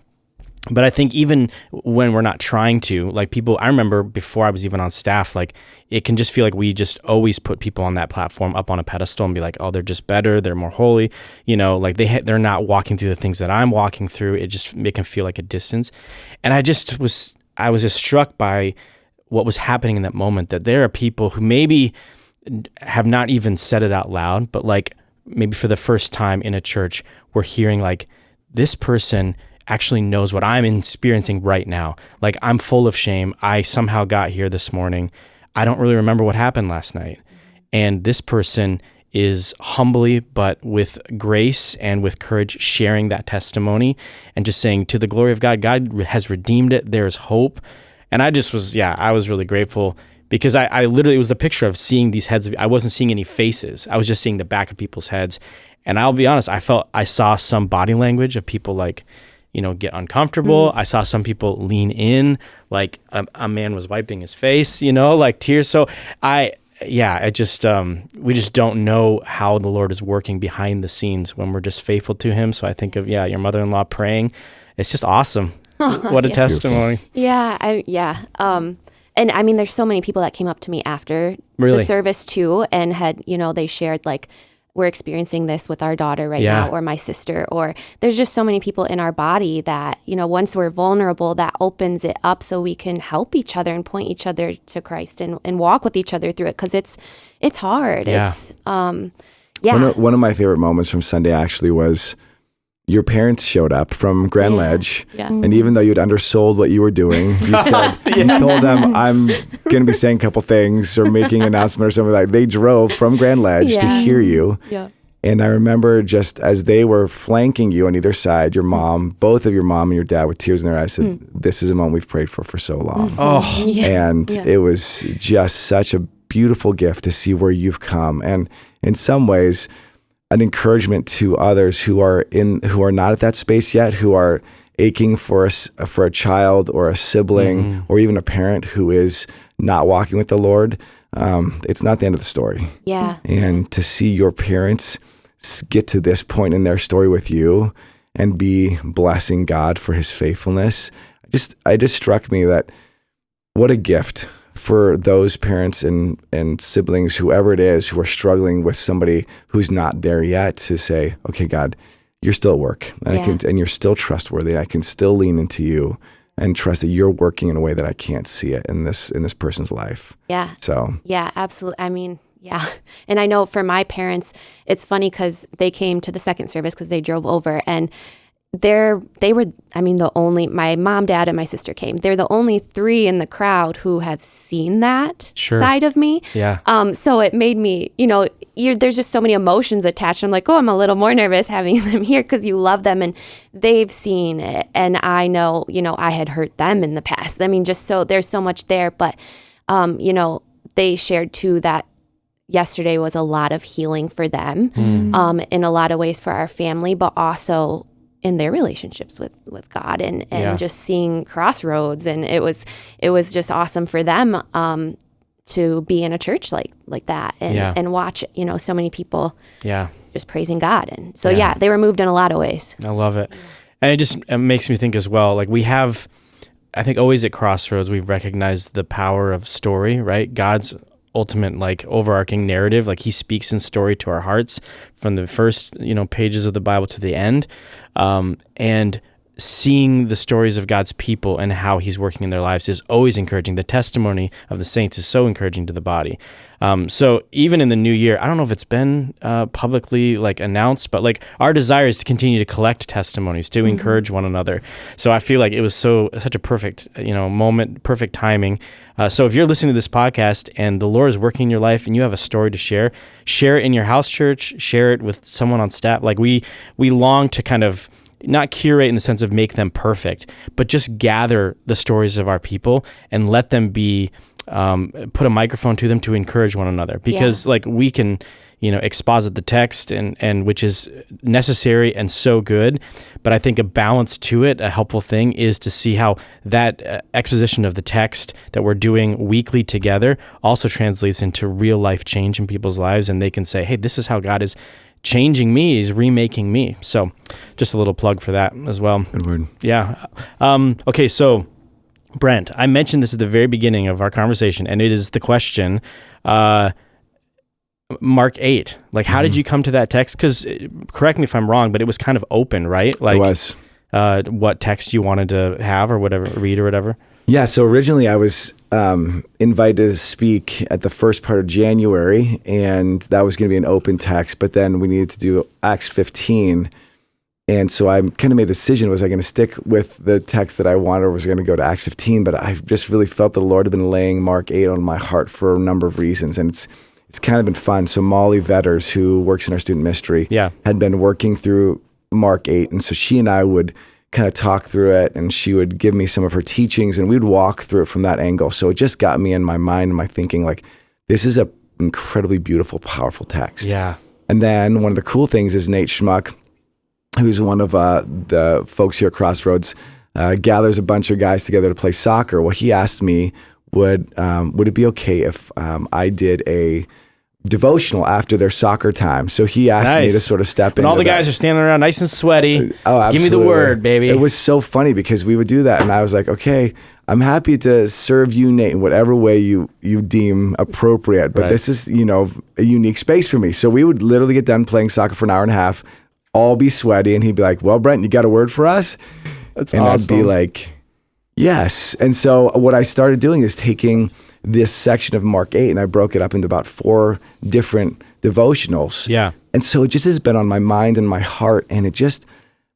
But I think even when we're not trying to, like people, I remember before I was even on staff, like it can just feel like we just always put people on that platform up on a pedestal and be like, oh, they're just better, they're more holy, like they're not walking through the things that I'm walking through. It just make them feel like a distance. And I was just struck by what was happening in that moment, that there are people who maybe have not even said it out loud, but like maybe for the first time in a church, we're hearing like, this person actually knows what I'm experiencing right now. Like, I'm full of shame. I somehow got here this morning. I don't really remember what happened last night. And this person is humbly, but with grace and with courage, sharing that testimony and just saying, to the glory of God, God has redeemed it. There's hope. And I just was, I was really grateful, because I literally, it was the picture of seeing these heads. I wasn't seeing any faces. I was just seeing the back of people's heads. And I'll be honest, I saw some body language of people like, get uncomfortable. I saw some people lean in, like a man was wiping his face, like tears. So we just don't know how the Lord is working behind the scenes when we're just faithful to him. So I think of, your mother-in-law praying. It's just awesome. What a testimony. And I mean, there's so many people that came up to me after the service too, and had, they shared like, we're experiencing this with our daughter right now, or my sister, or there's just so many people in our body that, once we're vulnerable, that opens it up so we can help each other and point each other to Christ and walk with each other through it. 'Cause it's hard. Yeah. It's, One of my favorite moments from Sunday actually was your parents showed up from Grand Ledge, and even though you'd undersold what you were doing, you said, you told them, I'm going to be saying a couple things or making an announcement or something like that. They drove from Grand Ledge to hear you. Yeah. And I remember just as they were flanking you on either side, your mom, both of your mom and your dad with tears in their eyes said, this is a moment we've prayed for so long. It was just such a beautiful gift to see where you've come. And in some ways, an encouragement to others who are not at that space yet, who are aching for a child or a sibling or even a parent who is not walking with the Lord. It's not the end of the story. Yeah. And to see your parents get to this point in their story with you and be blessing God for his faithfulness, it just struck me that what a gift for those parents and siblings, whoever it is, who are struggling with somebody who's not there yet, to say, okay, God, you're still at work, and you're still trustworthy. And I can still lean into you and trust that you're working in a way that I can't see it in this person's life. Yeah. So. Yeah, absolutely. I mean, yeah. And I know for my parents, it's funny because they came to the second service because they drove over, and they were, I mean, my mom, dad, and my sister came. They're the only three in the crowd who have seen that side of me. Yeah. So it made me, there's just so many emotions attached. I'm like, I'm a little more nervous having them here because you love them and they've seen it. And I know, I had hurt them in the past. I mean, just so there's so much there. But, they shared too that yesterday was a lot of healing for them, in a lot of ways for our family, but also in their relationships with God and just seeing crossroads. And it was just awesome for them to be in a church like that and watch, so many people just praising God. And so, they were moved in a lot of ways. I love it. And it makes me think as well, like we have, I think always at Crossroads, we've recognized the power of story, right? God's ultimate like overarching narrative, like he speaks in story to our hearts from the first pages of the Bible to the end, and seeing the stories of God's people and how he's working in their lives is always encouraging. The testimony of the saints is so encouraging to the body. So even in the new year, I don't know if it's been publicly like announced, but like our desire is to continue to collect testimonies, to encourage one another. So I feel like it was such a perfect, moment, perfect timing. So if you're listening to this podcast and the Lord is working in your life and you have a story to share it in your house church, share it with someone on staff. Like we long to kind of not curate in the sense of make them perfect, but just gather the stories of our people and let them be, put a microphone to them to encourage one another, because like we can, exposit the text and which is necessary and so good. But I think a balance to it, a helpful thing is to see how that exposition of the text that we're doing weekly together also translates into real life change in people's lives. And they can say, hey, this is how God is changing me, is remaking me. So just a little plug for that as well. Good word. Yeah. Okay. So Brent, I mentioned this at the very beginning of our conversation, and it is the question, Mark 8, like how did you come to that text? Because correct me if I'm wrong, but it was kind of open, right? Like, it was. What text you wanted to have or whatever, read or whatever? Yeah, so originally I was invited to speak at the first part of January, and that was going to be an open text, but then we needed to do Acts 15. And so I kind of made the decision, was I going to stick with the text that I wanted, or was I going to go to Acts 15? But I just really felt the Lord had been laying Mark 8 on my heart for a number of reasons. And it's kind of been fun. So Molly Vetters, who works in our student ministry, had been working through Mark 8. And so she and I would kind of talk through it, and she would give me some of her teachings, and we'd walk through it from that angle. So it just got me in my mind and my thinking, like, this is a incredibly beautiful, powerful text. Yeah. And then one of the cool things is Nate Schmuck, who's one of the folks here at Crossroads, gathers a bunch of guys together to play soccer. Well, he asked me, would it be okay if I did a devotional after their soccer time? So he asked me to sort of step in. And all the guys are standing around nice and sweaty. Oh, absolutely. Give me the word, baby. It was so funny because we would do that, and I was like, okay, I'm happy to serve you, Nate, in whatever way you deem appropriate, but this is, a unique space for me. So we would literally get done playing soccer for an hour and a half, all be sweaty, and he'd be like, well, Brent, you got a word for us? That's and awesome. I'd be like, yes. And so what I started doing is taking this section of Mark 8, and I broke it up into about 4 different devotionals. Yeah. And so it just has been on my mind and my heart, and it just,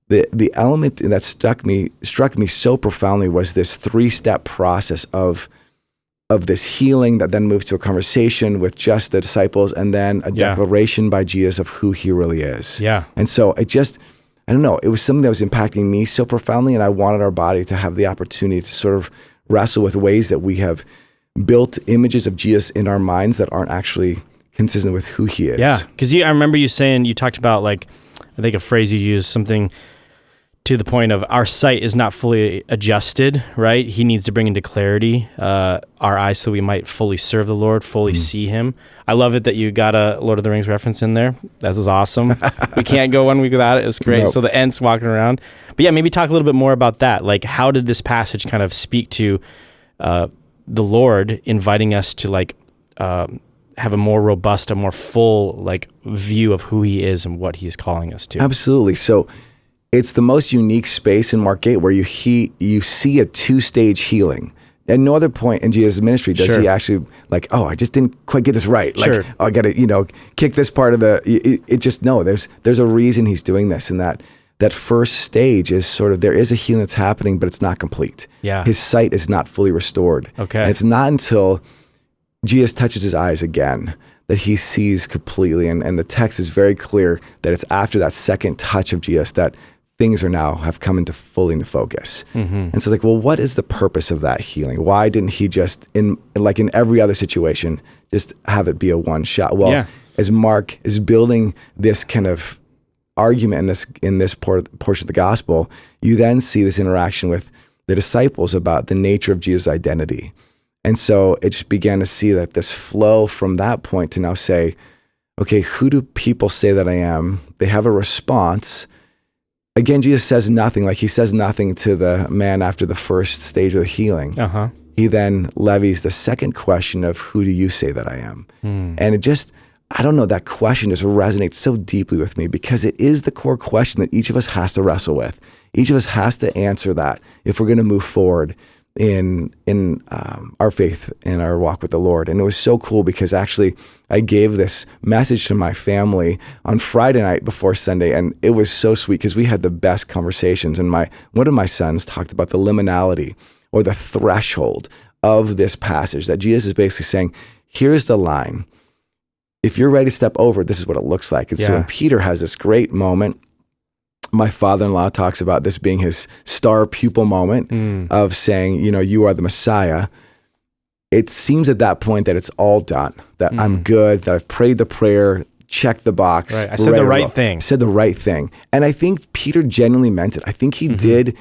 the element that struck me so profoundly was this 3-step process of this healing that then moved to a conversation with just the disciples, and then a declaration by Jesus of who he really is. Yeah. And so it just, I don't know, it was something that was impacting me so profoundly, and I wanted our body to have the opportunity to sort of wrestle with ways that we have built images of Jesus in our minds that aren't actually consistent with who he is. Yeah, because I remember you saying, you talked about, like, I think a phrase you used, something to the point of our sight is not fully adjusted, right? He needs to bring into clarity our eyes so we might fully serve the Lord, fully see him. I love it that you got a Lord of the Rings reference in there. That was awesome. We can't go 1 week without it. It's great. Nope. So the Ents walking around. But yeah, maybe talk a little bit more about that. Like, how did this passage kind of speak to the Lord inviting us to, like, have a more robust, a more full, like, view of who he is and what he is calling us to? Absolutely. So it's the most unique space in Mark 8 where you see a 2-stage healing. At no other point in Jesus' ministry does he actually, like, oh, I just didn't quite get this right. Like, oh, I got to, kick this part of there's a reason he's doing this. And that first stage is sort of, there is a healing that's happening, but it's not complete. Yeah. His sight is not fully restored. Okay. And it's not until Jesus touches his eyes again that he sees completely. And the text is very clear that it's after that second touch of Jesus that things have come into fully into focus. Mm-hmm. And so it's like, well, what is the purpose of that healing? Why didn't he just, in every other situation, just have it be a one shot? Well, as Mark is building this kind of argument in this portion of the gospel, you then see this interaction with the disciples about the nature of Jesus' identity. And so it just began to see that this flow from that point to now say, okay, who do people say that I am? They have a response. Again, Jesus says nothing, like he says nothing to the man after the first stage of the healing. Uh-huh. He then levies the second question of, who do you say that I am? And it just, I don't know, that question just resonates so deeply with me because it is the core question that each of us has to wrestle with. Each of us has to answer that if we're going to move forward in our faith and our walk with the Lord. And it was so cool because actually I gave this message to my family on Friday night before Sunday, and it was so sweet because we had the best conversations. And one of my sons talked about the liminality or the threshold of this passage, that Jesus is basically saying, here's the line. If you're ready to step over, this is what it looks like. And so when Peter has this great moment, my father-in-law talks about this being his star pupil moment of saying, you are the Messiah. It seems at that point that it's all done, that I'm good, that I've prayed the prayer, checked the box. Right. I said the right thing. Said the right thing. And I think Peter genuinely meant it. I think he did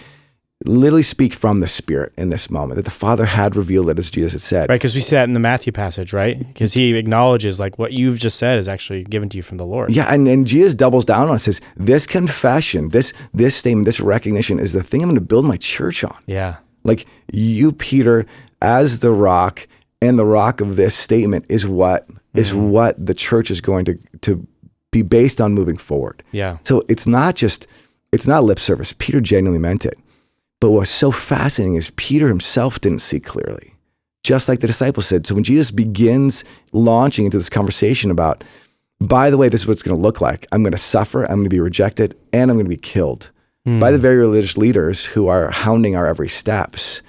literally speak from the Spirit in this moment, that the Father had revealed it as Jesus had said. Right, because we see that in the Matthew passage, right? Because he acknowledges, like, what you've just said is actually given to you from the Lord. Yeah, and Jesus doubles down on it, says, this confession, this statement, this recognition is the thing I'm going to build my church on. Yeah. Like, you, Peter, as the rock, and the rock of this statement is what the church is going to be based on moving forward. Yeah. So it's not lip service. Peter genuinely meant it. But what's so fascinating is Peter himself didn't see clearly. just like the disciples said. So when Jesus begins launching into this conversation about, by the way, this is what it's going to look like. I'm going to suffer, I'm going to be rejected, and I'm going to be killed by the very religious leaders who are hounding our every steps.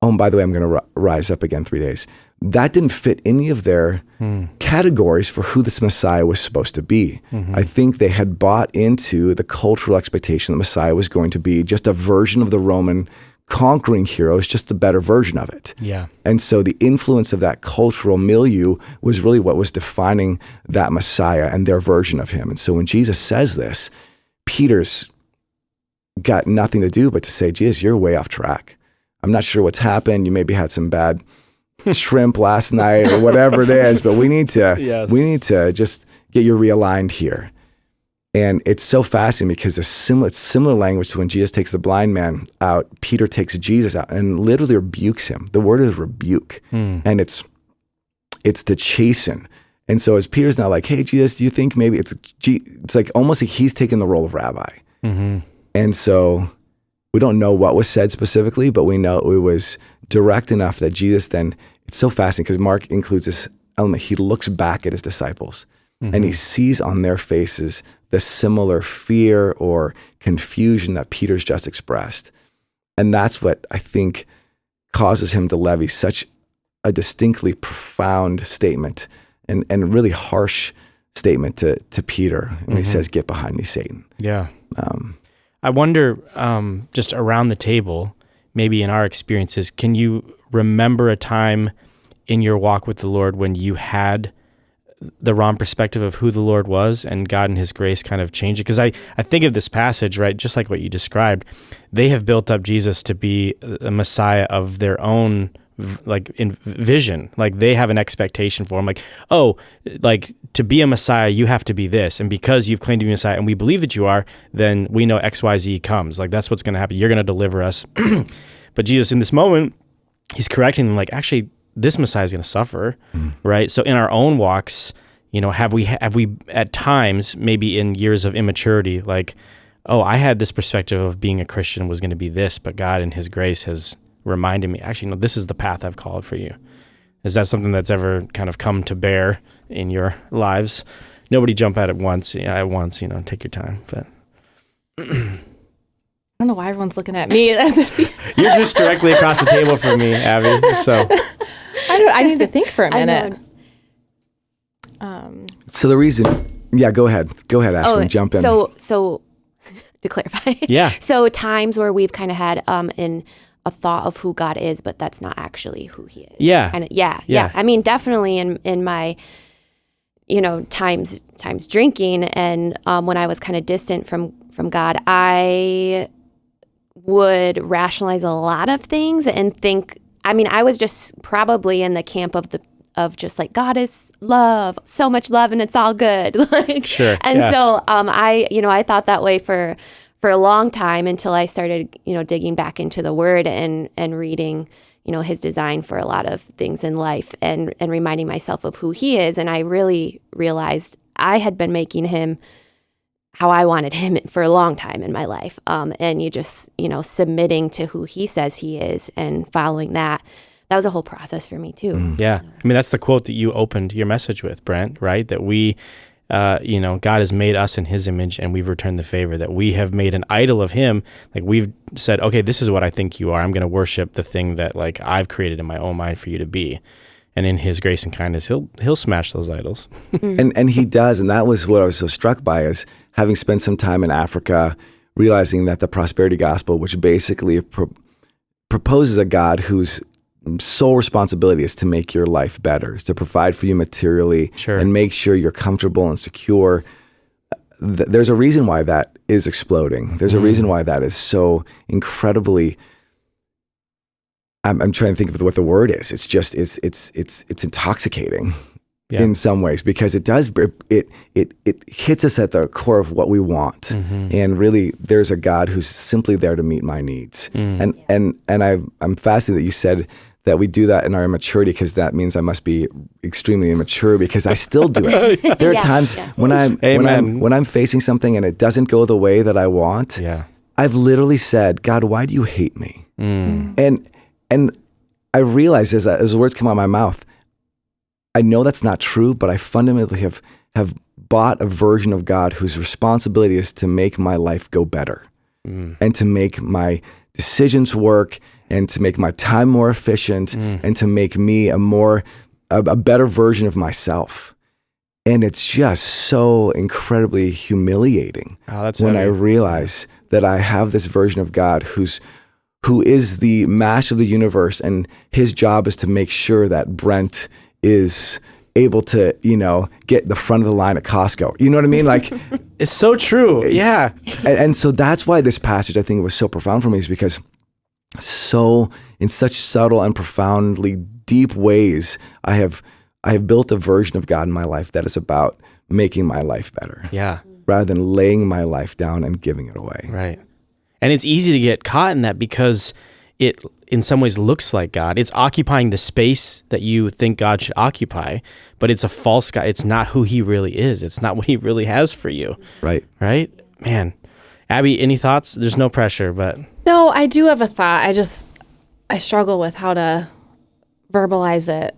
Oh, and by the way, I'm going to rise up again 3 days. That didn't fit any of their categories for who this Messiah was supposed to be. I think they had bought into the cultural expectation the Messiah was going to be just a version of the Roman conquering heroes, just the better version of it. Yeah. And so the influence of that cultural milieu was really what was defining that Messiah and their version of him. And so when Jesus says this, Peter's got nothing to do but to say, Jesus, you're way off track. I'm not sure what's happened. You maybe had some bad shrimp last night or whatever it is, but we need to just get you realigned here. And it's so fascinating because it's similar language to when Jesus takes the blind man out, Peter takes Jesus out and literally rebukes him. The word is rebuke, and it's to chasten. And so as Peter's now like, hey, Jesus, do you think maybe it's like almost like he's taking the role of rabbi. And so we don't know what was said specifically, but we know it was direct enough that Jesus then, it's so fascinating because Mark includes this element. He looks back at his disciples and he sees on their faces the similar fear or confusion that Peter's just expressed. And that's what I think causes him to levy such a distinctly profound statement and really harsh statement to Peter when he says, get behind me, Satan. Yeah. I wonder, just around the table, maybe in our experiences, can you remember a time in your walk with the Lord when you had the wrong perspective of who the Lord was and God in his grace kind of changed it? Because I think of this passage, right, just like what you described, they have built up Jesus to be a Messiah of their own vision. Like they have an expectation for him, like, oh, like to be a Messiah, you have to be this. And because you've claimed to be a Messiah and we believe that you are, then we know XYZ comes. Like that's what's going to happen. You're going to deliver us. But Jesus in this moment, he's correcting them like, actually, this Messiah is going to suffer, right? So in our own walks, have we at times, maybe in years of immaturity, like, oh, I had this perspective of being a Christian was going to be this, but God in his grace has reminded me, actually, no, this is the path I've called for you. Is that something that's ever kind of come to bear in your lives? Nobody jump at it once. At once, take your time. But I don't know why everyone's looking at me as if you're just directly across the table from me, Abby. So I need to think for a minute. So the reason, go ahead, Ashlynn, jump in. So to clarify, yeah. So times where we've kind of had in a thought of who God is, but that's not actually who he is. Yeah. And yeah. I mean, definitely in my, times drinking and when I was kind of distant from God, I would rationalize a lot of things and think, I was just probably in the camp of just like, God is love, so much love and it's all good. Sure. And so I thought that way for a long time until I started, digging back into the word and reading, his design for a lot of things in life and reminding myself of who he is. And I really realized I had been making him how I wanted him for a long time in my life. And you just, submitting to who he says he is and following that was a whole process for me too. Yeah. That's the quote that you opened your message with, Brent, right? That we, God has made us in his image and we've returned the favor, that we have made an idol of him. Like we've said, okay, this is what I think you are. I'm going to worship the thing that like I've created in my own mind for you to be. And in his grace and kindness, he'll smash those idols. and he does. And that was what I was so struck by, is having spent some time in Africa, realizing that the prosperity gospel, which basically proposes a God whose sole responsibility is to make your life better, is to provide for you materially, sure, and make sure you're comfortable and secure. There's a reason why that is exploding. There's a reason why that is so incredibly. I'm trying to think of what the word is. It's just it's intoxicating in some ways, because it does it hits us at the core of what we want, and really there's a God who's simply there to meet my needs. And I'm fascinated that you said that we do that in our immaturity, because that means I must be extremely immature, because I still do it. There are times when I'm facing something and it doesn't go the way that I want. I've literally said, God, why do you hate me? And I realized as the words come out of my mouth, I know that's not true, but I fundamentally have bought a version of God whose responsibility is to make my life go better and to make my decisions work and to make my time more efficient and to make me a better version of myself. And it's just so incredibly humiliating when I realize that I have this version of God who is the master of the universe, and his job is to make sure that Brent is able to, get the front of the line at Costco. You know what I mean? Like, it's so true. Yeah. And so that's why this passage, I think, was so profound for me, is because in such subtle and profoundly deep ways, I have built a version of God in my life that is about making my life better. Yeah. Rather than laying my life down and giving it away. Right. And it's easy to get caught in that because it in some ways looks like God. It's occupying the space that you think God should occupy, but it's a false God. It's not who he really is. It's not what he really has for you. Right. Right? Man. Abby, any thoughts? There's no pressure, but... No, I do have a thought. I struggle with how to verbalize it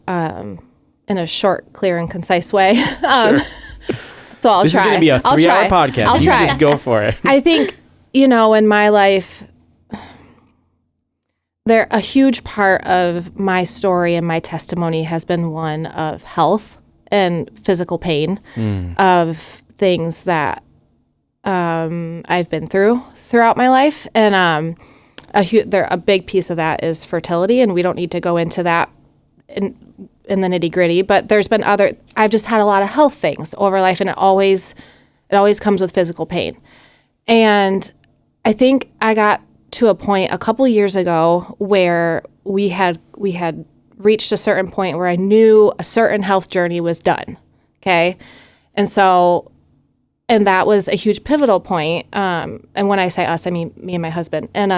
in a short, clear, and concise way. Sure. So I'll try. This is going to be a 3-hour podcast. I'll try. Just go for it. I think, in my life, a huge part of my story and my testimony has been one of health and physical pain, of things that I've been throughout my life. And a big piece of that is fertility, and we don't need to go into that in the nitty gritty, but there's been I've just had a lot of health things over life, and it always comes with physical pain. And I think I got to a point a couple years ago where we had reached a certain point where I knew a certain health journey was done. Okay. And that was a huge pivotal point. And when I say us, I mean me and my husband. And,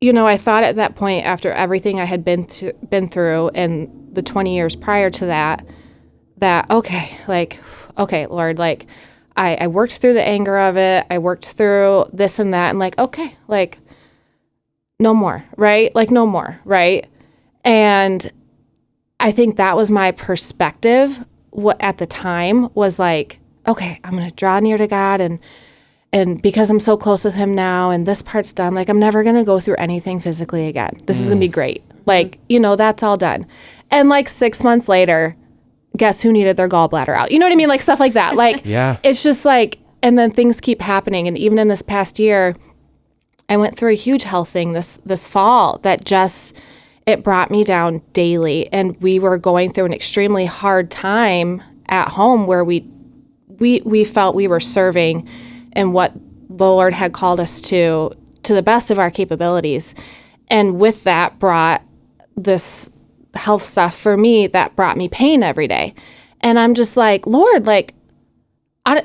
I thought at that point, after everything I had been through and the 20 years prior to that, okay, Lord, like, I worked through the anger of it. I worked through this and that, and okay, no more, right? No more, right? And I think that was my perspective. What at the time was okay, I'm going to draw near to God, and because I'm so close with him now, and this part's done, I'm never going to go through anything physically again. This is going to be great. That's all done. And 6 months later, guess who needed their gallbladder out? You know what I mean? Stuff like that. Yeah. It's just and then things keep happening. And even in this past year, I went through a huge health thing this fall that it brought me down daily. And we were going through an extremely hard time at home where we felt we were serving and what the Lord had called us to the best of our capabilities. And with that brought this health stuff for me that brought me pain every day. And I'm just Lord,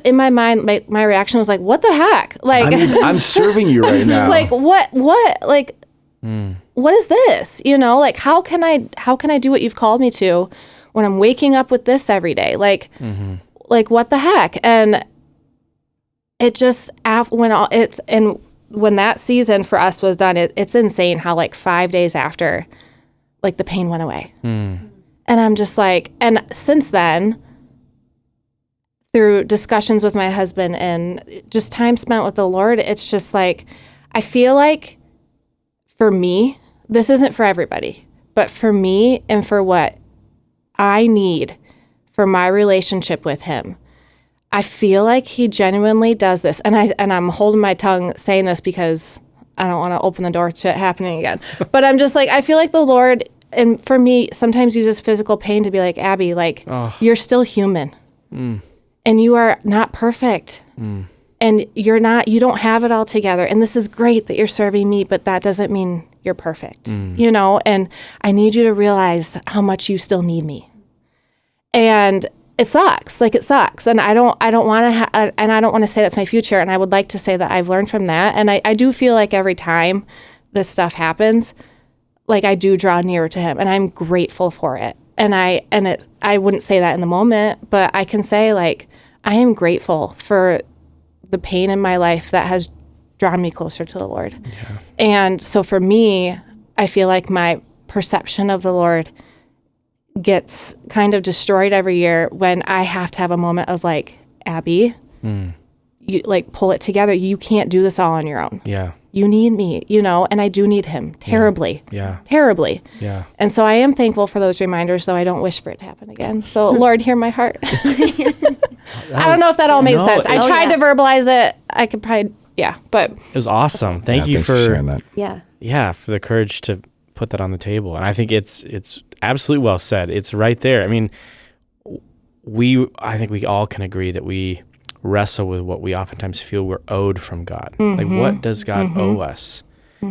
in my mind, my reaction was what the heck? I'm serving you right now. What? What is this? How can I do what you've called me to when I'm waking up with this every day? What the heck? And it just, when that season for us was done, it's insane how 5 days after, the pain went away. And I'm just and since then, through discussions with my husband and just time spent with the Lord, it's just I feel for me, this isn't for everybody, but for me and for what I need for my relationship with him, I feel he genuinely does this. And I'm holding my tongue saying this because I don't want to open the door to it happening again. But I'm just I feel the Lord, and for me, sometimes uses physical pain to be Abby, you're still human. And you are not perfect. And you don't have it all together. And this is great that you're serving me, but that doesn't mean you're perfect, and I need you to realize how much you still need me. And it sucks. It sucks. And I don't want to, and I don't want to say that's my future. And I would like to say that I've learned from that. And I do feel every time this stuff happens, I do draw nearer to him, and I'm grateful for it. And I wouldn't say that in the moment, but I can say I am grateful for the pain in my life that has drawn me closer to the Lord. Yeah. And so for me, I feel my perception of the Lord gets kind of destroyed every year when I have to have a moment of like, Abby, you like pull it together. You can't do this all on your own. Yeah. You need me, and I do need him terribly. Yeah. Terribly. Yeah. And so I am thankful for those reminders, though I don't wish for it to happen again. So Lord, hear my heart. I don't know if that all made sense. I tried to verbalize it. I could probably, but It was awesome. Thank you thanks for sharing that. Yeah. for the courage to put that on the table. And I think it's absolutely well said. It's right there. I mean, I think we all can agree that we wrestle with what we oftentimes feel we're owed from God. Like, what does God owe us?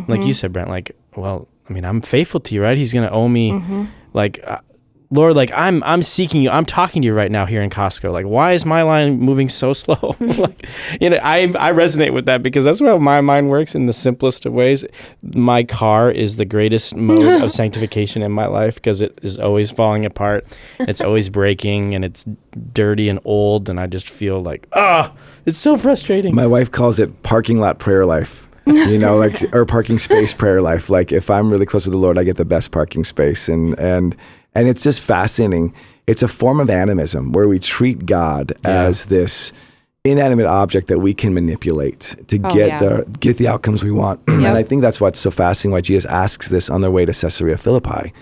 Like you said, Brent, like, well, I mean, I'm faithful to you, right? He's going to owe me, like, Lord, like, I'm seeking you. I'm talking to you right now here in Costco. Like, why is my line moving so slow? Like, I resonate with that because that's how my mind works in the simplest of ways. My car is the greatest mode of sanctification in my life because it is always falling apart. It's always breaking and it's dirty and old. And I just feel like, it's so frustrating. My wife calls it parking lot prayer life. Like, or parking space prayer life. Like, if I'm really close with the Lord, I get the best parking space. And it's just fascinating. It's a form of animism where we treat God as this inanimate object that we can manipulate to get the outcomes we want. And I think that's what's so fascinating, why Jesus asks this on their way to Caesarea Philippi,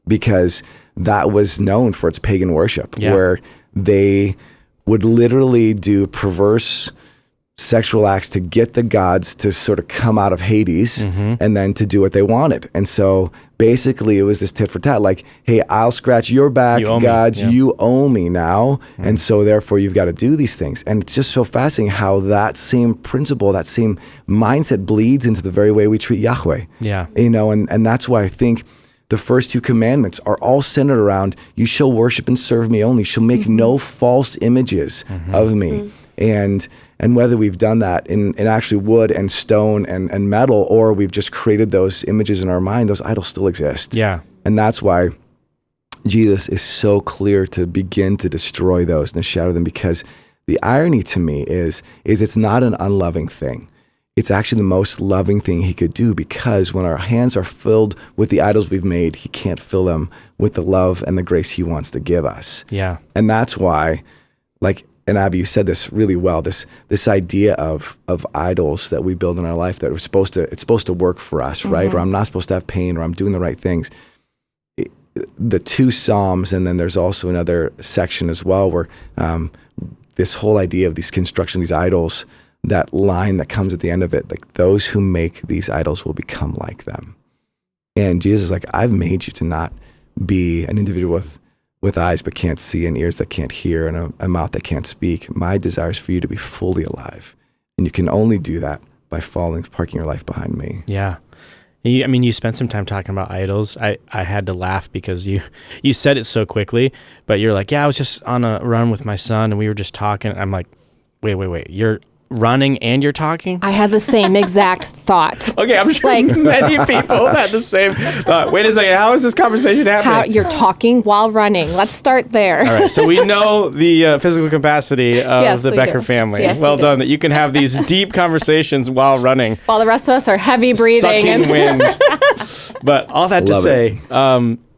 because that was known for its pagan worship, where they would literally do perverse sexual acts to get the gods to sort of come out of Hades and then to do what they wanted. And so basically it was this tit for tat, like, hey, I'll scratch your back, gods, you owe me now. And so therefore you've got to do these things. And it's just so fascinating how that same principle, that same mindset bleeds into the very way we treat Yahweh. Yeah. And that's why I think the first two commandments are all centered around, you shall worship and serve me only. You shall make no false images of me. And whether we've done that in actually wood and stone and metal, or we've just created those images in our mind, those idols still exist. Yeah. And that's why Jesus is so clear to begin to destroy those and to shatter them, because the irony to me is it's not an unloving thing. It's actually the most loving thing he could do, because when our hands are filled with the idols we've made, he can't fill them with the love and the grace he wants to give us. Yeah. And that's why, like, and Abby, you said this really well, this idea of idols that we build in our life that it's supposed to work for us, right? Or I'm not supposed to have pain, or I'm doing the right things. The two Psalms, and then there's also another section as well where this whole idea of these construction, these idols, that line that comes at the end of it, like, those who make these idols will become like them. And Jesus is like, I've made you to not be an individual with eyes but can't see, and ears that can't hear, and a mouth that can't speak. My desire is for you to be fully alive. And you can only do that by parking your life behind me. Yeah. You spent some time talking about idols. I had to laugh because you said it so quickly, but you're like, I was just on a run with my son and we were just talking. I'm like, wait, you're running and you're talking? I had the same exact thought. Okay, I'm sure many people had the same thought. Wait a second, how is this conversation happening? How you're talking while running. Let's start there. All right, so we know the physical capacity of the Becker family. Yes, well done, that you can have these deep conversations while running. While the rest of us are heavy breathing. Sucking wind. But all that to say,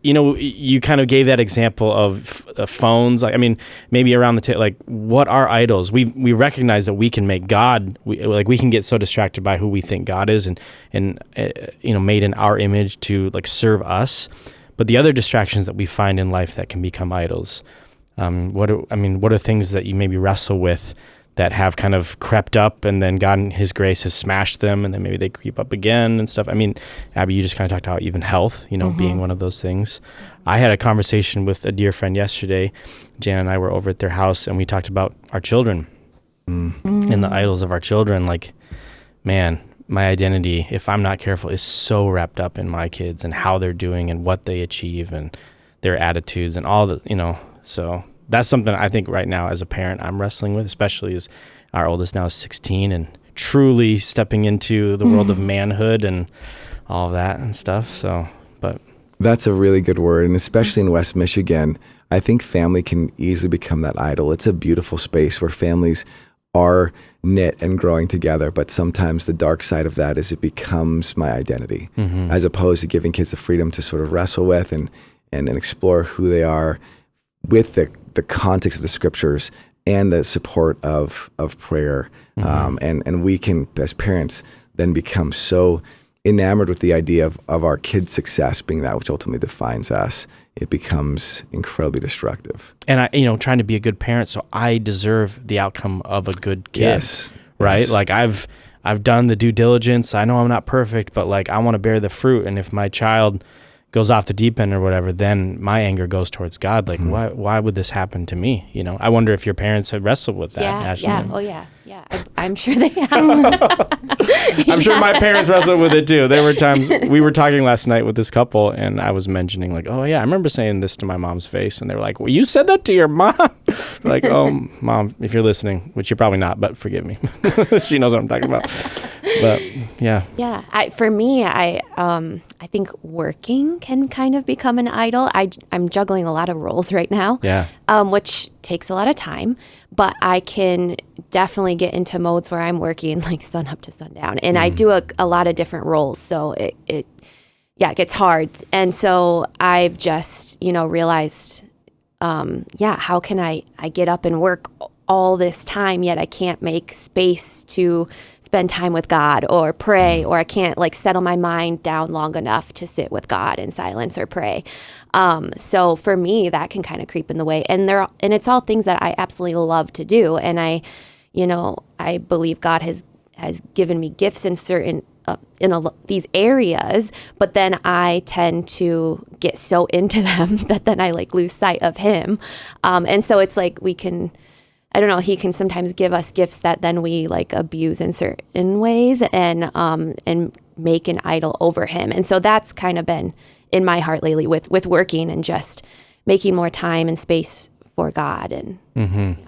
you kind of gave that example of phones. Like, I mean, maybe around the like, what are idols? We recognize that we can make God. We can get so distracted by who we think God is, and made in our image to like serve us. But the other distractions that we find in life that can become idols. What are things that you maybe wrestle with that have kind of crept up, and then God in His grace has smashed them, and then maybe they creep up again and stuff? I mean, Abby, you just kind of talked about even health, being one of those things. I had a conversation with a dear friend yesterday. Jan and I were over at their house, and we talked about our children and the idols of our children. Like, man, my identity, if I'm not careful, is so wrapped up in my kids and how they're doing and what they achieve and their attitudes and all the, so that's something I think right now as a parent I'm wrestling with, especially as our oldest now is 16 and truly stepping into the world of manhood and all of that and stuff. So, but that's a really good word. And especially in West Michigan, I think family can easily become that idol. It's a beautiful space where families are knit and growing together, but sometimes the dark side of that is it becomes my identity, as opposed to giving kids the freedom to sort of wrestle with and explore who they are with the context of the scriptures and the support of prayer. And we can, as parents, then become so enamored with the idea of our kids' success being that which ultimately defines us. It becomes incredibly destructive. And I, trying to be a good parent, so I deserve the outcome of a good kid. Yes. Right? Yes. Like I've done the due diligence. I know I'm not perfect, but like I want to bear the fruit. And if my child goes off the deep end or whatever, then my anger goes towards God. Like, why would this happen to me? I wonder if your parents had wrestled with that. Yeah, Ashlynn. yeah, oh yeah, yeah. I'm sure they have. I'm sure my parents wrestled with it too. There were times we were talking last night with this couple, and I was mentioning like, oh yeah, I remember saying this to my mom's face, and they were like, well, you said that to your mom? Like, oh, Mom, if you're listening, which you're probably not, but forgive me. She knows what I'm talking about. But yeah. Yeah. For me, I think working can kind of become an idol. I'm juggling a lot of roles right now. Yeah. Which takes a lot of time, but I can definitely get into modes where I'm working like sun up to sundown, and I do a lot of different roles. So it gets hard. And so I've just, realized, how can I get up and work all this time, yet I can't make space to spend time with God or pray, or I can't like settle my mind down long enough to sit with God in silence or pray. So for me, that can kind of creep in the way, and it's all things that I absolutely love to do. And I believe God has given me gifts in certain these areas, but then I tend to get so into them that then I like lose sight of Him. And so it's like I don't know, He can sometimes give us gifts that then we like abuse in certain ways and make an idol over Him. And so that's kind of been in my heart lately with working and just making more time and space for God. And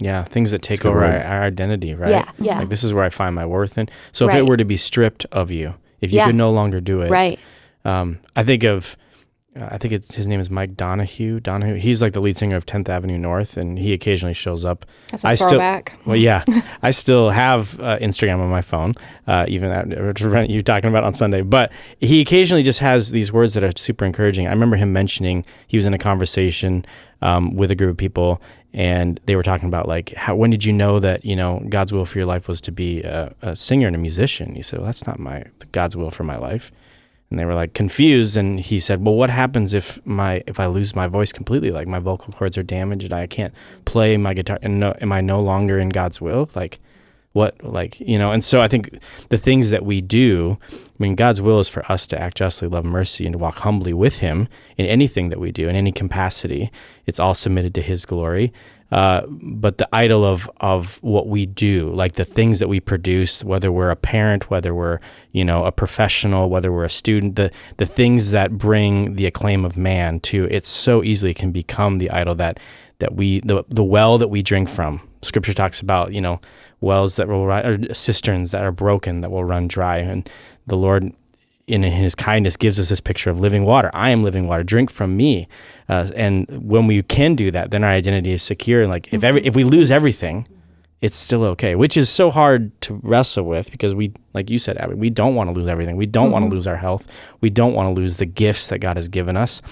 Yeah, things that take over our identity, right? Yeah. Like this is where I find my worth in. So if Right. it were to be stripped of you, if you could no longer do it, right. I think his name is Mike Donahue. He's like the lead singer of 10th Avenue North, and he occasionally shows up. That's a throwback. I still have Instagram on my phone, even at you talking about on Sunday. But he occasionally just has these words that are super encouraging. I remember him mentioning he was in a conversation with a group of people, and they were talking about like, when did you know that God's will for your life was to be a singer and a musician? He said, well, that's not God's will for my life. And they were like confused, and he said, well, what happens if I lose my voice completely? Like my vocal cords are damaged, I can't play my guitar, and am I no longer in God's will? Like what, and so I think the things that we do, God's will is for us to act justly, love mercy, and to walk humbly with Him in anything that we do, in any capacity. It's all submitted to His glory. But the idol of what we do, like the things that we produce, whether we're a parent, whether we're, a professional, whether we're a student, the things that bring the acclaim of man to it so easily can become the idol that we, the well that we drink from. Scripture talks about, wells that will run, or cisterns that are broken that will run dry. And the Lord, in His kindness, gives us this picture of living water. I am living water. Drink from me. And when we can do that, then our identity is secure. And like if we lose everything, it's still okay. Which is so hard to wrestle with because we, like you said, Abby, we don't want to lose everything. We don't want to lose our health. We don't want to lose the gifts that God has given us.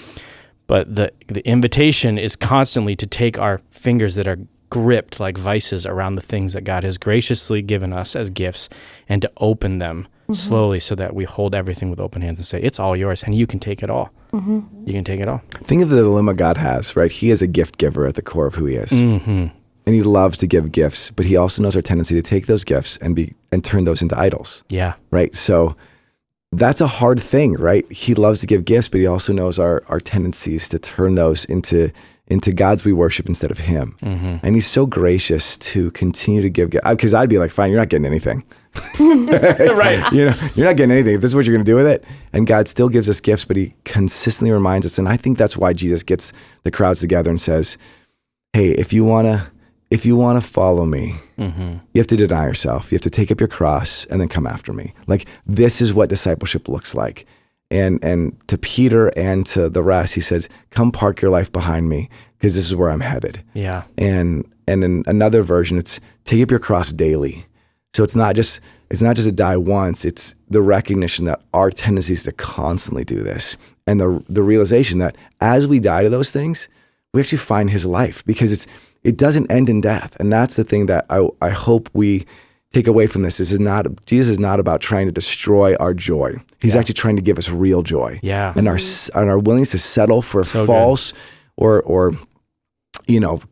But the invitation is constantly to take our fingers that are gripped like vices around the things that God has graciously given us as gifts, and to open them slowly so that we hold everything with open hands and say, it's all yours, and you can take it all. You can take it all. Think of the dilemma God has, right? He is a gift giver at the core of who He is. And He loves to give gifts, but He also knows our tendency to take those gifts and turn those into idols. Yeah. Right? So that's a hard thing, right? He loves to give gifts, but He also knows our tendencies to turn those into gods we worship instead of Him. And He's so gracious to continue to give gifts. Because I'd be like, fine, you're not getting anything. Right. You're not getting anything if this is what you're going to do with it. And God still gives us gifts, but He consistently reminds us. And I think that's why Jesus gets the crowds together and says, hey, if you want to follow me, you have to deny yourself. You have to take up your cross and then come after me. Like, this is what discipleship looks like. And to Peter and to the rest, He said, come park your life behind me, because this is where I'm headed. Yeah. And in another version, it's take up your cross daily. So it's not just to die once, it's the recognition that our tendency is to constantly do this. And the realization that as we die to those things, we actually find his life, because it doesn't end in death. And that's the thing that I hope we take away from this. Jesus is not about trying to destroy our joy. He's actually trying to give us real joy. Yeah. And our willingness to settle for false or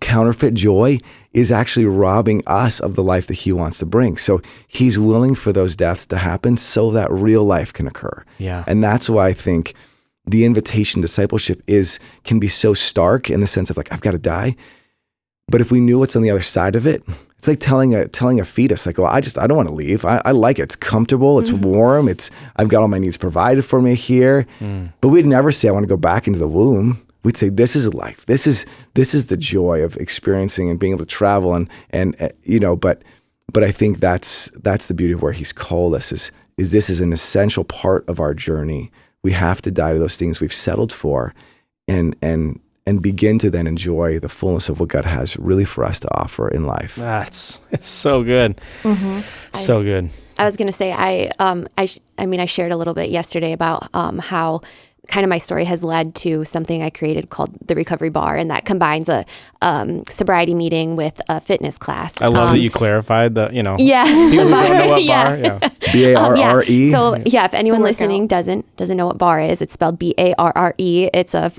counterfeit joy is actually robbing us of the life that he wants to bring. So he's willing for those deaths to happen so that real life can occur. Yeah. And that's why I think the invitation discipleship can be so stark in the sense of like, I've got to die. But if we knew what's on the other side of it, it's like telling a fetus, like, well, I don't want to leave. I like it. It's comfortable. It's warm. I've got all my needs provided for me here. But we'd never say, I want to go back into the womb. We'd say, this is life. This is the joy of experiencing and being able to travel but I think that's the beauty of where he's called us is this is an essential part of our journey. We have to die to those things we've settled for and begin to then enjoy the fullness of what God has really for us to offer in life. It's so good. So good. I was going to say, I shared a little bit yesterday about how kind of my story has led to something I created called the Recovery Bar, and that combines a sobriety meeting with a fitness class. I love that you clarified the, Yeah. people who don't know what bar, BARRE. So if anyone listening doesn't know what bar is, it's spelled BARRE. It's a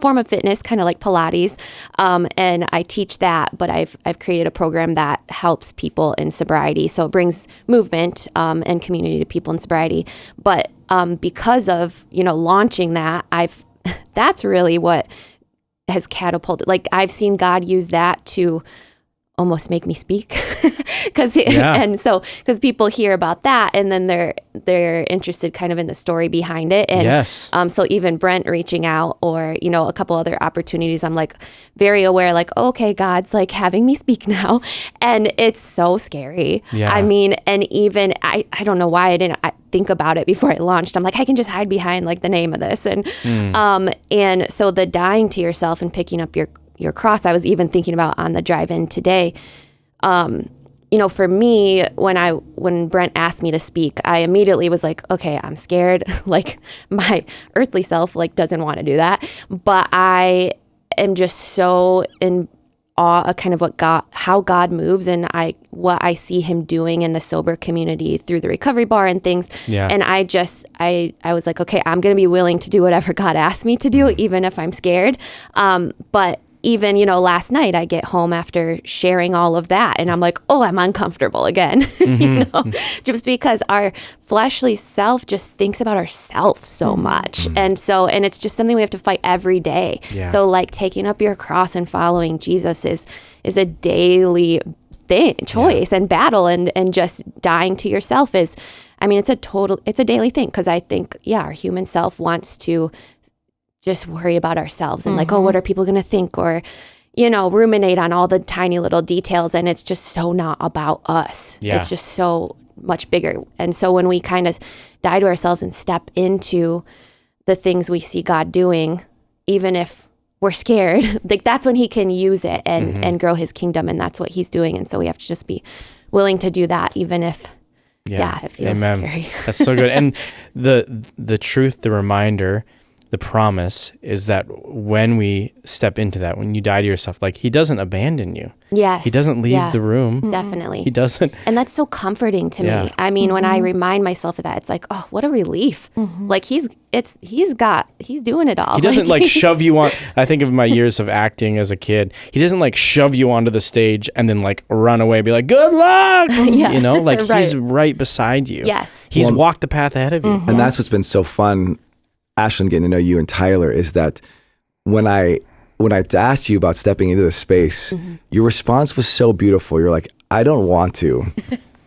form of fitness, kind of like Pilates. And I teach that, but I've created a program that helps people in sobriety. So it brings movement and community to people in sobriety. But because of, launching that, that's really what has catapulted. Like, I've seen God use that to almost make me speak because people hear about that and then they're interested kind of in the story behind it. And so even Brent reaching out or, a couple other opportunities, I'm like very aware, like, okay, God's like having me speak now. And it's so scary. Yeah. I mean, and even I don't know why I didn't think about it before I launched. I'm like, I can just hide behind like the name of this. And so the dying to yourself and picking up your cross, I was even thinking about on the drive-in today. For me, when Brent asked me to speak, I immediately was like, okay, I'm scared. Like, my earthly self doesn't want to do that, but I am just so in awe of kind of how God moves and what I see him doing in the sober community through the Recovery Bar and things. Yeah. And I was like, okay, I'm going to be willing to do whatever God asked me to do, even if I'm scared. But even, last night I get home after sharing all of that and I'm like, oh, I'm uncomfortable again, just because our fleshly self just thinks about ourselves so much. And it's just something we have to fight every day. Yeah. So taking up your cross and following Jesus is a daily choice and battle, and just dying to yourself it's a daily thing. Cause I think, our human self wants to just worry about ourselves and oh, what are people going to think? Or, ruminate on all the tiny little details. And it's just so not about us. Yeah. It's just so much bigger. And so when we kind of die to ourselves and step into the things we see God doing, even if we're scared, that's when he can use it and grow his kingdom. And that's what he's doing. And so we have to just be willing to do that, even if, it feels scary. That's so good. And the truth, the reminder, the promise is that when we step into that, when you die to yourself, he doesn't abandon you. Yes. He doesn't leave the room. Definitely. He doesn't. And that's so comforting to me. I mean, when I remind myself of that, it's like, oh, what a relief. He's doing it all. He doesn't shove you on. I think of my years of acting as a kid. He doesn't shove you onto the stage and then run away, be like, good luck. Right. He's right beside you. Yes. He's walked the path ahead of you. And that's what's been so fun, Ashlynn, getting to know you and Tyler, is that when I asked you about stepping into the space, your response was so beautiful. You're like, I don't want to,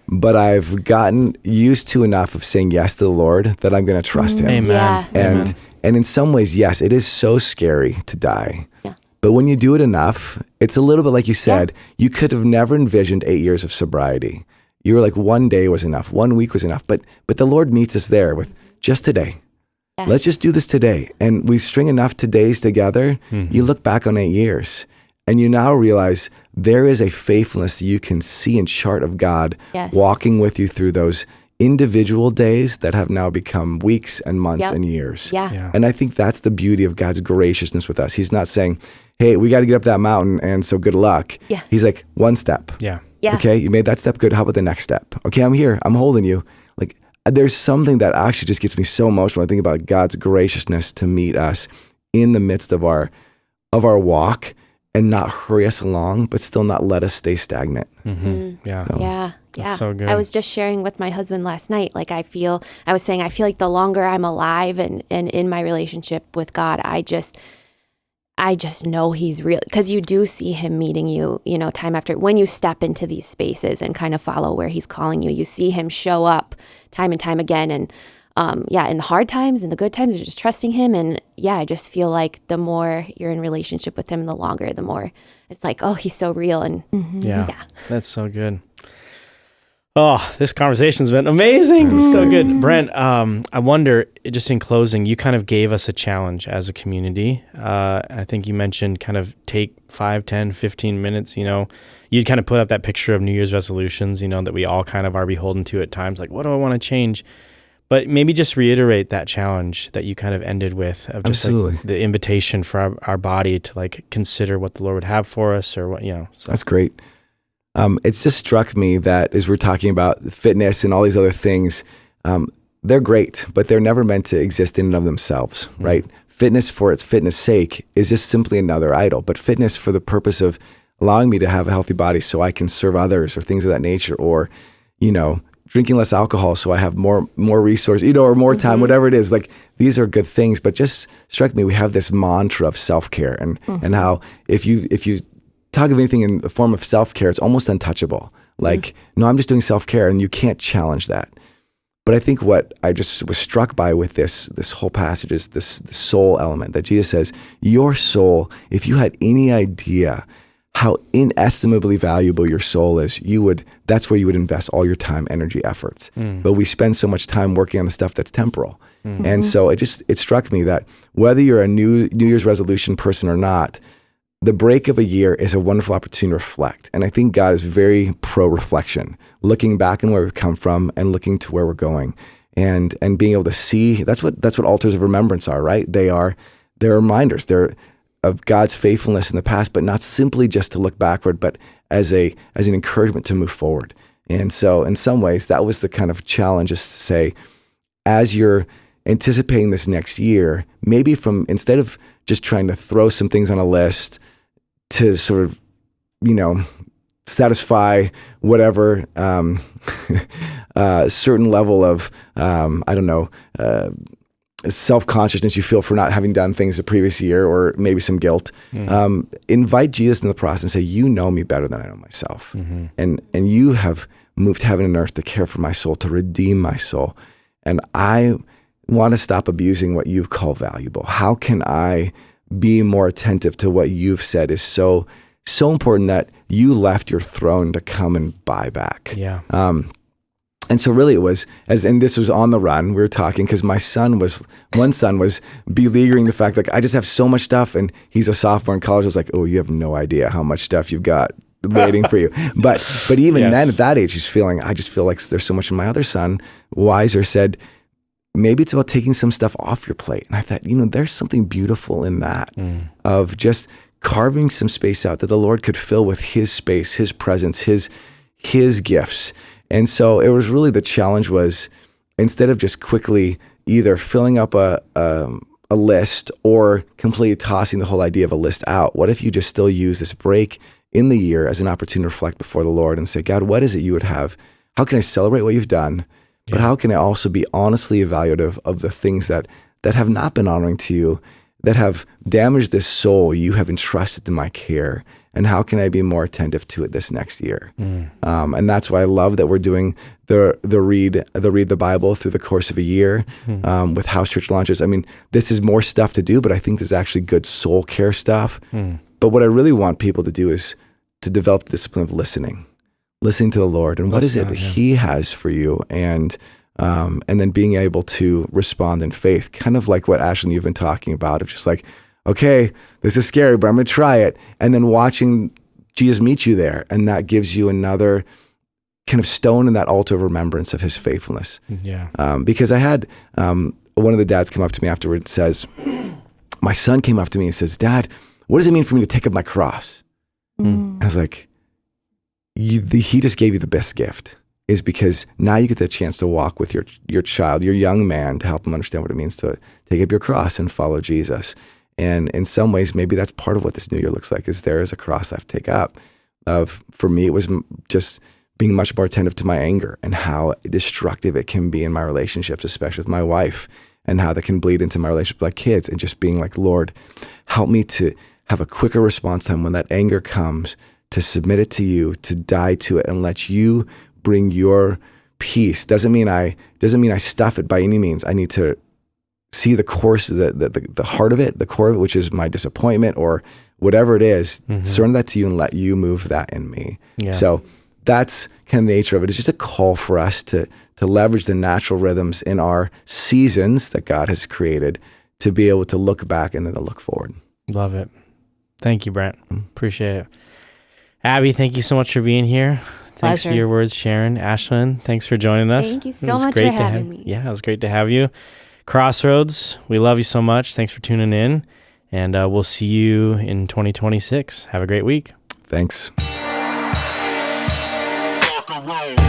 but I've gotten used to enough of saying yes to the Lord that I'm going to trust him. Amen. Yeah. And in some ways, yes, it is so scary to die. Yeah. But when you do it enough, it's a little bit like you said, you could have never envisioned 8 years of sobriety. You were like, one day was enough, 1 week was enough. But the Lord meets us there with just today. Yes. Let's just do this today. And we string enough todays together. You look back on 8 years And you now realize there is a faithfulness that you can see and chart of God Yes. walking with you through those individual days that have now become weeks and months Yep. and years. Yeah. Yeah. And I think that's the beauty of God's graciousness with us. He's not saying, hey, we got to get up that mountain, and so good luck. Yeah. He's like, one step. Yeah. Yeah. Okay, you made that step, good. How about the next step? Okay, I'm here. I'm holding you. Like, there's something that actually just gets me so emotional when I think about God's graciousness to meet us in the midst of our walk and not hurry us along, but still not let us stay stagnant. Mm-hmm. Yeah. Yeah. Yeah. so good. I was just sharing with my husband last night. Like, I was saying, I feel like the longer I'm alive and in my relationship with God, I just know he's real, because you do see him meeting you, time after, when you step into these spaces and kind of follow where he's calling you, you see him show up time and time again. And in the hard times and the good times, you're just trusting him. And I just feel like the more you're in relationship with him, the longer, the more it's like, oh, he's so real. And Yeah. yeah. That's so good. Oh, this conversation's been amazing. So good. Brent, I wonder, just in closing, you kind of gave us a challenge as a community. I think you mentioned kind of take 5, 10, 15 minutes, you'd kind of put up that picture of New Year's resolutions, that we all kind of are beholden to at times, like, what do I want to change? But maybe just reiterate that challenge that you kind of ended with, of just like the invitation for our body to like consider what the Lord would have for us, or what, So. That's great. It's just struck me that as we're talking about fitness and all these other things, they're great, but they're never meant to exist in and of themselves, right? Fitness for its fitness sake is just simply another idol, but fitness for the purpose of allowing me to have a healthy body so I can serve others or things of that nature, or, drinking less alcohol so I have more resources, or more time, whatever it is. Like, these are good things, but just struck me, we have this mantra of self-care and how if you talk of anything in the form of self-care, it's almost untouchable. Like, no, I'm just doing self-care, and you can't challenge that. But I think what I just was struck by with this whole passage is this soul element that Jesus says, your soul, if you had any idea how inestimably valuable your soul is, that's where you would invest all your time, energy, efforts. But we spend so much time working on the stuff that's temporal. And so it struck me that whether you're a New Year's resolution person or not, the break of a year is a wonderful opportunity to reflect. And I think God is very pro-reflection, looking back on where we've come from and looking to where we're going, and being able to see. That's what altars of remembrance are, right? They're reminders. They're of God's faithfulness in the past, but not simply just to look backward, but as an encouragement to move forward. And so in some ways, that was the kind of challenge, is to say, as you're anticipating this next year, maybe instead of just trying to throw some things on a list to sort of, satisfy whatever certain level of, self-consciousness you feel for not having done things the previous year, or maybe some guilt, invite Jesus in the process and say, you know me better than I know myself. And you have moved heaven and earth to care for my soul, to redeem my soul. And I want to stop abusing what you call valuable. How can I be more attentive to what you've said is so important, that you left your throne to come and buy back? Yeah. And so really it was, and this was on the run, we were talking, because one son was beleaguering the fact, like, I just have so much stuff, and he's a sophomore in college. I was like, oh, you have no idea how much stuff you've got waiting for you. But even then, at that age, I just feel like there's so much. And my other son, wiser, said, maybe it's about taking some stuff off your plate. And I thought, there's something beautiful in that, of just carving some space out that the Lord could fill with his space, his presence, his gifts. And so it was really, the challenge was, instead of just quickly either filling up a list or completely tossing the whole idea of a list out, what if you just still use this break in the year as an opportunity to reflect before the Lord and say, God, what is it you would have? How can I celebrate what you've done? But how can I also be honestly evaluative of the things that have not been honoring to you, that have damaged this soul you have entrusted to my care? And how can I be more attentive to it this next year? And that's why I love that we're doing the read the Bible through the course of a year, with house church launches. I mean, this is more stuff to do, but I think there's actually good soul care stuff. But what I really want people to do is to develop the discipline of listening to the Lord, and what is it that he has for you, and then being able to respond in faith, kind of like what Ashlynn, you've been talking about, of just like, okay, this is scary, but I'm going to try it. And then watching Jesus meet you there. And that gives you another kind of stone in that altar of remembrance of his faithfulness. Yeah. Because I had one of the dads come up to me afterward and says, my son came up to me and says, Dad, what does it mean for me to take up my cross? I was like, he just gave you the best gift, is because now you get the chance to walk with your child, your young man, to help him understand what it means to take up your cross and follow Jesus. And in some ways, maybe that's part of what this new year looks like, is there is a cross I have to take up. For me, it was just being much more attentive to my anger and how destructive it can be in my relationships, especially with my wife, and how that can bleed into my relationship with my kids, and just being like, Lord, help me to have a quicker response time when that anger comes, to submit it to you, to die to it, and let you bring your peace. Doesn't mean I stuff it by any means. I need to see the course, the heart of it, the core of it, which is my disappointment or whatever it is, surrender that to you and let you move that in me. Yeah. So that's kind of the nature of it. It's just a call for us to leverage the natural rhythms in our seasons that God has created, to be able to look back and then to look forward. Love it. Thank you, Brent. Appreciate it. Abby, thank you so much for being here. Thanks for your words, Sharon. Ashlynn, thanks for joining us. Thank you so much for having me. Yeah, it was great to have you. Crossroads, we love you so much. Thanks for tuning in, and we'll see you in 2026. Have a great week. Thanks. Rock and roll.